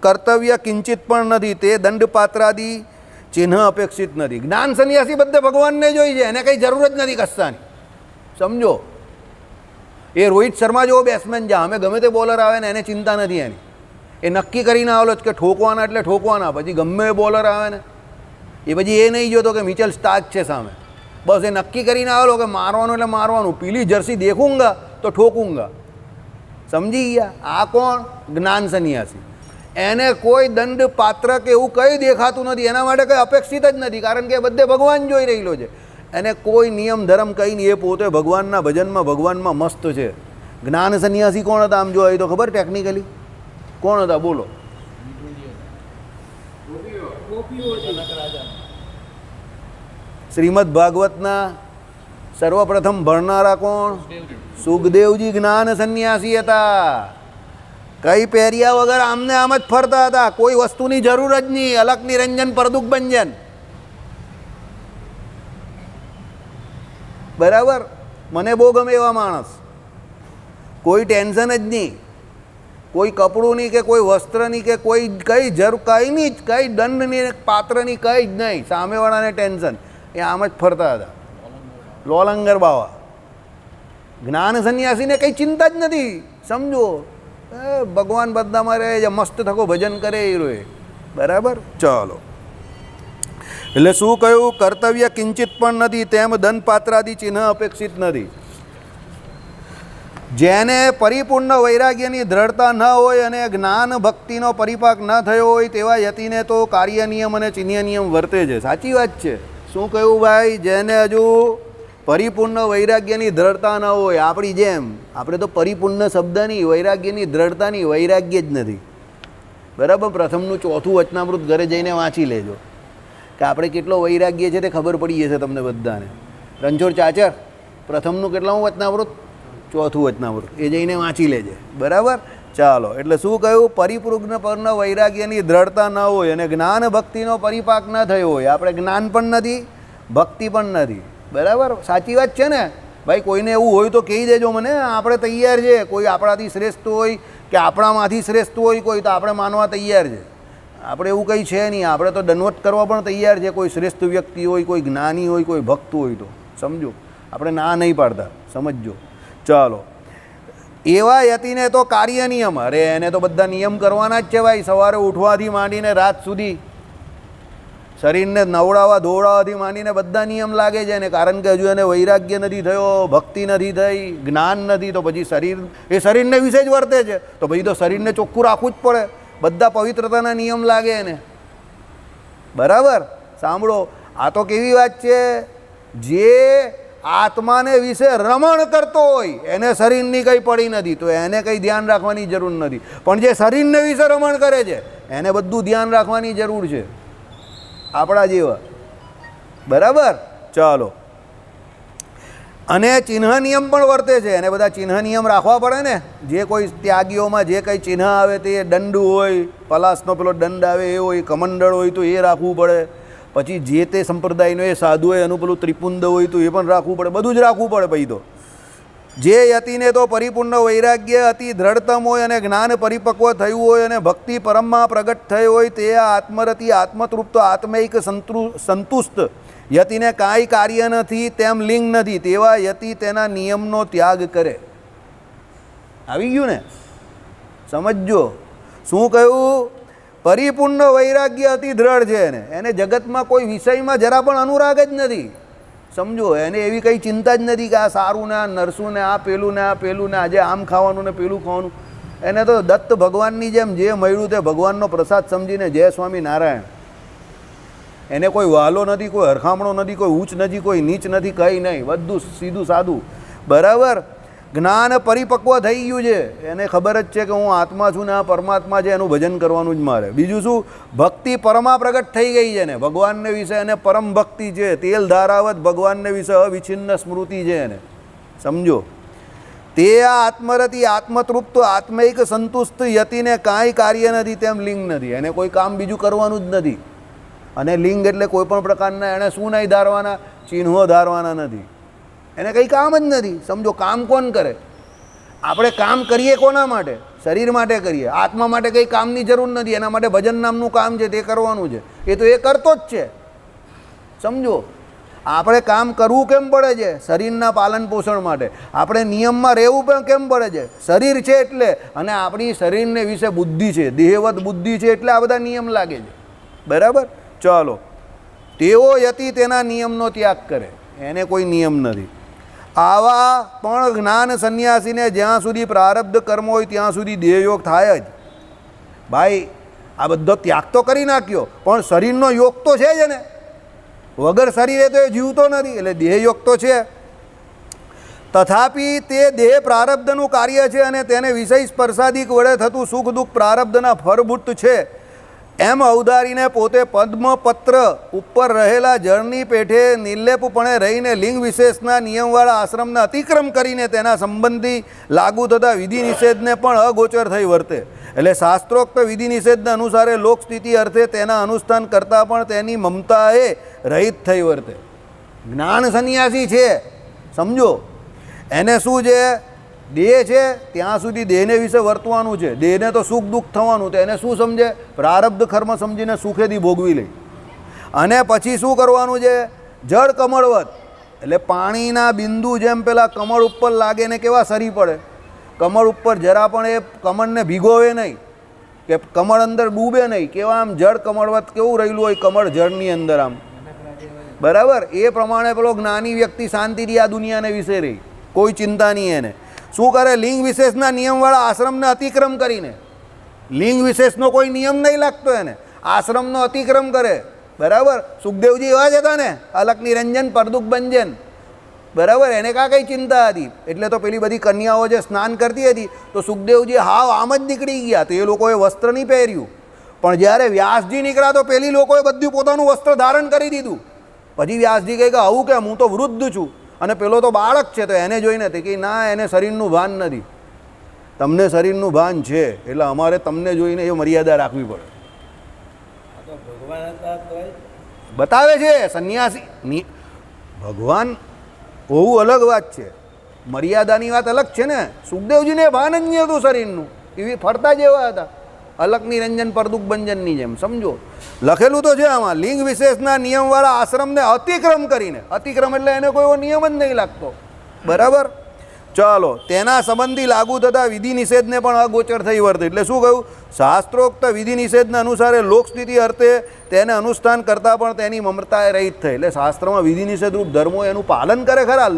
કર્તવ્ય કિંચિત પણ નથી. તે દંડપાત્રાદી ચિહ્ન અપેક્ષિત નથી. જ્ઞાન સંન્યાસી બધે ભગવાનને જોઈ છે, એને કંઈ જરૂર જ નથી કશાની. સમજો. એ રોહિત શર્મા જેવો બેટ્સમેન જા, અમે ગમે તે બોલર આવે ને એને ચિંતા નથી એની. એ નક્કી કરીને આવેલો જ કે ઠોકવાના એટલે ઠોકવાના. પછી ગમે એ બોલર આવે ને એ પછી એ નહીં જોતો કે મિચેલ સ્ટાર્ક છે સામે. બસ એ નક્કી કરીને આવેલો કે મારવાનું એટલે મારવાનું. પીલી જર્સી દેખુંગા તો ઠોકુંગા. સમજી ગયા? આ કોણ? જ્ઞાન સંન્યાસી. એને કોઈ દંડ પાત્ર કે એવું કંઈ દેખાતું નથી. એના માટે કંઈ અપેક્ષિત જ નથી, કારણ કે બધે ભગવાન જોઈ રહેલો છે. એને કોઈ નિયમ ધર્મ કંઈ નહીં. એ પોતે ભગવાનના ભજનમાં ભગવાનમાં મસ્ત છે. જ્ઞાન સંન્યાસી કોણ હતા આમ જોવા તો ખબર? ટેકનિકલી કોણ હતા? બોલો. શ્રીમદ ભાગવતના સર્વપ્રથમ ભણનારા કોણ? સુખદેવજી જ્ઞાન સંન્યાસી હતા. કઈ પહેર્યા વગર આમને આમ જ ફરતા હતા. કોઈ વસ્તુની જરૂર જ નહીં. અલક નિરંજન પરદુખ ભંજન. બરાબર? મને બહુ ગમે એવા માણસ. કોઈ ટેન્શન જ નહીં, કોઈ કપડુંની કે કોઈ વસ્ત્રની કે કોઈ કંઈ જરૂર કંઈ નહીં, કંઈ દંડની પાત્રની કંઈ જ નહીં. સામેવાળાને ટેન્શન. એ આમ જ ફરતા હતા. લોલંગર બાવા. જ્ઞાન સંન્યાસીને કંઈ ચિંતા જ નથી. સમજો. ભગવાન બધામાં રહે છે, મસ્ત થકો ભજન કરે એ રોએ. બરાબર? ચાલો. એટલે શું કહ્યું? કર્તવ્ય કિંચિત પણ નથી, તેમ દંડપાત્રાદી ચિહ્ન અપેક્ષિત નથી. જેને પરિપૂર્ણ વૈરાગ્યની દ્રઢતા ન હોય અને જ્ઞાન ભક્તિનો પરિપાક ન થયો હોય તેવા યતિને તો કાર્ય નિયમ અને ચિહ્ન નિયમ વર્તે છે. સાચી વાત છે. શું કહ્યું ભાઈ? જેને હજુ પરિપૂર્ણ વૈરાગ્યની દ્રઢતા ન હોય, આપણી જેમ. આપણે તો પરિપૂર્ણ શબ્દની, વૈરાગ્યની દ્રઢતાની, વૈરાગ્ય જ નથી. બરાબર? પ્રથમનું ચોથું વચનામૃત ઘરે જઈને વાંચી લેજો કે આપણે કેટલો વૈરાગ્ય છે તે ખબર પડી જશે તમને બધાને. રણછોડ ચાચર પ્રથમનું કેટલામું વચનામૃત? ચોથું વચનામૃત. એ જઈને વાંચી લેજે. બરાબર? ચાલો. એટલે શું કહ્યું? પરિપૂર્ણ વૈરાગ્યની દ્રઢતા ન હોય અને જ્ઞાન ભક્તિનો પરિપાક ન થયો હોય. આપણે જ્ઞાન પણ નથી, ભક્તિ પણ નથી. બરાબર? સાચી વાત છે ને ભાઈ? કોઈને એવું હોય તો કહી દેજો મને. આપણે તૈયાર છે. કોઈ આપણાથી શ્રેષ્ઠ હોય કે આપણામાંથી શ્રેષ્ઠ હોય કોઈ, તો આપણે માનવા તૈયાર છે. આપણે એવું કંઈ છે નહીં. આપણે તો દંડવત કરવા પણ તૈયાર છે. કોઈ શ્રેષ્ઠ વ્યક્તિ હોય, કોઈ જ્ઞાની હોય, કોઈ ભક્ત હોય તો. સમજો. આપણે ના નહીં પાડતા. સમજજો. ચાલો. એવા યતિને તો કાર્ય નિયમ, અરે એને તો બધા નિયમ કરવાના જ છે ભાઈ. સવારે ઉઠવાથી માંડીને રાત સુધી શરીરને નવડાવવા ધોવડાવવાથી માંડીને બધા નિયમ લાગે છે એને. કારણ કે હજુ એને વૈરાગ્ય નથી થયો, ભક્તિ નથી થઈ, જ્ઞાન નથી. તો પછી શરીર એ શરીરને વિશે જ વર્તે છે. તો પછી તો શરીરને ચોખ્ખું રાખવું જ પડે. બધા પવિત્રતાના નિયમ લાગે એને. બરાબર? સાંભળો, આ તો કેવી વાત છે? જે આત્માને વિશે રમણ કરતો હોય એને શરીરની કંઈ પડી નથી, તો એને કંઈ ધ્યાન રાખવાની જરૂર નથી. પણ જે શરીરને વિશે રમણ કરે છે એને બધું ધ્યાન રાખવાની જરૂર છે, આપણા જેવા. બરાબર? ચાલો. અને ચિહ્ન નિયમ પણ વર્તે છે, એને બધા ચિહ્ન નિયમ રાખવા પડે ને. જે કોઈ ત્યાગીઓમાં જે કંઈ ચિહ્ન આવે તે દંડ હોય, પલાસનો પેલો દંડ આવે એ હોય, કમંડળ હોય તો એ રાખવું પડે. પછી જે તે સંપ્રદાયનો એ સાધુ હોય એનું પેલું ત્રિપુંડ હોય તો એ પણ રાખવું પડે, બધું જ રાખવું પડે. પછી તો જે યતિને તો પરિપૂર્ણ વૈરાગ્ય અતિ દ્રઢતમ હોય અને જ્ઞાન પરિપક્વ થયું હોય અને ભક્તિ પરમમાં પ્રગટ થઈ હોય તે આત્મરતિ આત્મતૃપ્ત આત્મૈક સંતુષ્ટ યતિને કાંઈ કાર્ય નથી તેમ લિંગ નથી તેવા યતિ તેના નિયમનો ત્યાગ કરે. આવી ગયું ને? સમજો શું કહ્યું? પરિપૂર્ણ વૈરાગ્ય અતિ દ્રઢ છે એને જગતમાં કોઈ વિષયમાં જરા પણ અનુરાગ જ નથી. સમજો, એને એવી કંઈ ચિંતા જ નથી કે આ સારું ને આ નરસું ને આ પેલું ને આ પેલું ને આજે આમ ખાવાનું ને પેલું ખાવાનું. એને તો દત્ત ભગવાનની જેમ જે મળ્યું તે ભગવાનનો પ્રસાદ સમજીને જય સ્વામી નારાયણ. એને કોઈ વહાલો નથી, કોઈ હરખામણો નથી, કોઈ ઊંચ નથી, કોઈ નીચ નથી, કંઈ નહીં, બધું સીધું સાદું. બરાબર? જ્ઞાન પરિપક્વ થઈ ગયું છે, એને ખબર જ છે કે હું આત્મા છું ને આ પરમાત્મા છે, એનું ભજન કરવાનું જ મારે. બીજું શું? ભક્તિ પરમા પ્રગટ થઈ ગઈ છે ને ભગવાનને વિશે, એને પરમ ભક્તિ છે, તેલ ધારાવત ભગવાનને વિશે અવિચ્છિન્ન સ્મૃતિ છે એને. સમજો, તે આ આત્મરતિ આત્મતૃપ્ત આત્મૈક સંતુષ્ટ યતિને કાંઈ કાર્ય નથી તેમ લિંગ નથી, એને કોઈ કામ બીજું કરવાનું જ નથી. અને લિંગ એટલે કોઈ પણ પ્રકારના એને શું નહીં ધારવાના? ચિહ્નો ધારવાના નથી, એને કંઈ કામ જ નથી. સમજો, કામ કોણ કરે? આપણે કામ કરીએ કોના માટે? શરીર માટે કરીએ. આત્મા માટે કંઈ કામની જરૂર નથી, એના માટે ભજન નામનું કામ છે તે કરવાનું છે, એ તો એ કરતો જ છે. સમજો, આપણે કામ કરવું કેમ પડે છે? શરીરના પાલન પોષણ માટે. આપણે નિયમમાં રહેવું પણ કેમ પડે છે? શરીર છે એટલે, અને આપણી શરીરને વિશે બુદ્ધિ છે, દેહવત બુદ્ધિ છે એટલે આ બધા નિયમ લાગે છે. બરાબર? ચાલો, તેઓ યતિ તેના નિયમનો ત્યાગ કરે, એને કોઈ નિયમ નથી. આવા પણ જ્ઞાન સંન્યાસીને જ્યાં સુધી પ્રારબ્ધ કર્મ હોય ત્યાં સુધી દેહયોગ થાય જ. ભાઈ, આ બધો ત્યાગ તો કરી નાખ્યો, પણ શરીરનો યોગ તો છે જ ને. વગર શરીરે તો એ જીવતો નથી, એટલે દેહયોગ તો છે. તથાપિ તે દેહ પ્રારબ્ધનું કાર્ય છે અને તેને વિષય સ્પર્શાદિક વડે થતું સુખ દુઃખ પ્રારબ્ધના ફળભૂત છે એમ અવધારીને પોતે પદ્મપત્ર ઉપર રહેલા જળની પેઠે નિર્લેપપણે રહીને લિંગ વિશેષના નિયમવાળા આશ્રમને અતિક્રમ કરીને તેના સંબંધી લાગુ થતા વિધિ નિષેધને પણ અગોચર થઈ વર્તે. એટલે શાસ્ત્રોક્ત વિધિ નિષેધના અનુસારે લોક સ્થિતિ અર્થે તેના અનુષ્ઠાન કરતાં પણ તેની મમતાએ રહિત થઈ વર્તે. જ્ઞાન સંન્યાસી છે, સમજો, એને શું છે? દેહ છે ત્યાં સુધી દેહને વિશે વર્તવાનું છે, દેહને તો સુખ દુઃખ થવાનું, તો એને શું સમજે? પ્રારબ્ધ કર્મ સમજીને સુખેથી ભોગવી લે. અને પછી શું કરવાનું છે? જળ કમળવત, એટલે પાણીના બિંદુ જેમ પેલા કમળ ઉપર લાગે ને કેવા સરી પડે, કમળ ઉપર જરા પણ એ કમળને ભીગોવે નહીં કે કમળ અંદર ડૂબે નહીં, કેવા આમ જળ કમળવત કેવું રહેલું હોય કમળ જળની અંદર આમ. બરાબર? એ પ્રમાણે પેલો જ્ઞાની વ્યક્તિ શાંતિથી આ દુનિયાને વિશે રહી, કોઈ ચિંતા નહીં એને. શું કરે? લિંગ વિશેષના નિયમવાળા આશ્રમને અતિક્રમ કરીને, લિંગ વિશેષનો કોઈ નિયમ નહીં લાગતો એને, આશ્રમનો અતિક્રમ કરે. બરાબર? સુખદેવજી એવા જ હતા ને, અલક નિરંજન પરદુખ ભંજન. બરાબર? એને કાં કંઈ ચિંતા હતી? એટલે તો પેલી બધી કન્યાઓ જે સ્નાન કરતી હતી તો સુખદેવજી હાવ આમ જ નીકળી ગયા, તો એ લોકોએ વસ્ત્ર નહીં પહેર્યું. પણ જ્યારે વ્યાસજી નીકળ્યા તો પેલી લોકોએ બધું પોતાનું વસ્ત્ર ધારણ કરી દીધું. પછી વ્યાસજી કહે કે આવું કેમ? હું તો વૃદ્ધ છું અને પેલો તો બાળક છે, તો એને જોઈને તે કે ના, એને શરીરનું ભાન નથી. તમને શરીરનું ભાન છે એટલે અમારે તમને જોઈને એ મર્યાદા રાખવી પડે. બતાવે છે સંન્યાસી ભગવાન હોવું અલગ વાત છે, મર્યાદાની વાત અલગ છે ને. સુખદેવજીને ભાન જ નહીં હતું શરીરનું, એવી ફરતા જેવા હતા, અલક નિરંજન પરદુખ ભંજનની જેમ. સમજો, લખેલું તો છે આમાં, લિંગ વિશેષના નિયમવાળા આશ્રમને અતિક્રમ કરીને, અતિક્રમ એટલે એને કોઈ એવો નિયમ જ નહીં લાગતો. બરાબર? ચાલો, તેના સંબંધી લાગુ થતા વિધિ નિષેધને પણ અગોચર થઈ વર્તે. એટલે શું કહ્યું? શાસ્ત્રોક્ત વિધિ નિષેધના અનુસારે લોકસ્થિતિ અર્થે તેને અનુષ્ઠાન કરતાં પણ તેની મમતાએ રહિત થઈ. એટલે શાસ્ત્રમાં વિધિ નિષેધરૂપ ધર્મો એનું પાલન કરે ખરા,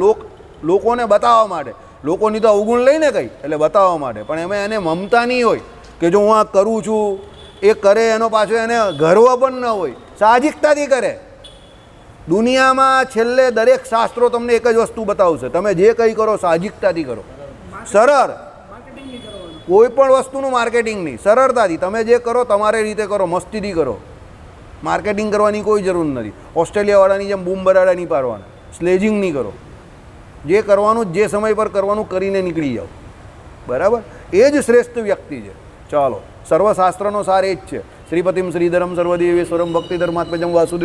લોકોને બતાવવા માટે. લોકોની તો અવગુણ લઈને કંઈ એટલે બતાવવા માટે, પણ એમાં એને મમતા નહીં હોય કે જો હું આ કરું છું, એ કરે એનો પાછો એને ગર્વ પણ ન હોય, સાહજિકતાથી કરે. દુનિયામાં છેલ્લે દરેક શાસ્ત્રો તમને એક જ વસ્તુ બતાવશે, તમે જે કંઈ કરો સાહજિકતાથી કરો, સરળ, કોઈ પણ વસ્તુનું માર્કેટિંગ નહીં, સરળતાથી તમે જે કરો તમારી રીતે કરો, મસ્તીથી કરો, માર્કેટિંગ કરવાની કોઈ જરૂર નથી. ઓસ્ટ્રેલિયાવાળાની જેમ બૂમ બરાડા નહીં પાડવાના, સ્લેજિંગ નહીં કરો. જે કરવાનું જે સમય પર કરવાનું કરીને નીકળી જાઓ, બરાબર. એ જ શ્રેષ્ઠ વ્યક્તિ છે. ચાલો, સર્વશાસ્ત્રનો સાર એ જ છે. શ્રીપતિમ શ્રીધરમ સર્વદેવેશ્વરમ ભક્તિધર્માત્મજમ વાસુદેવ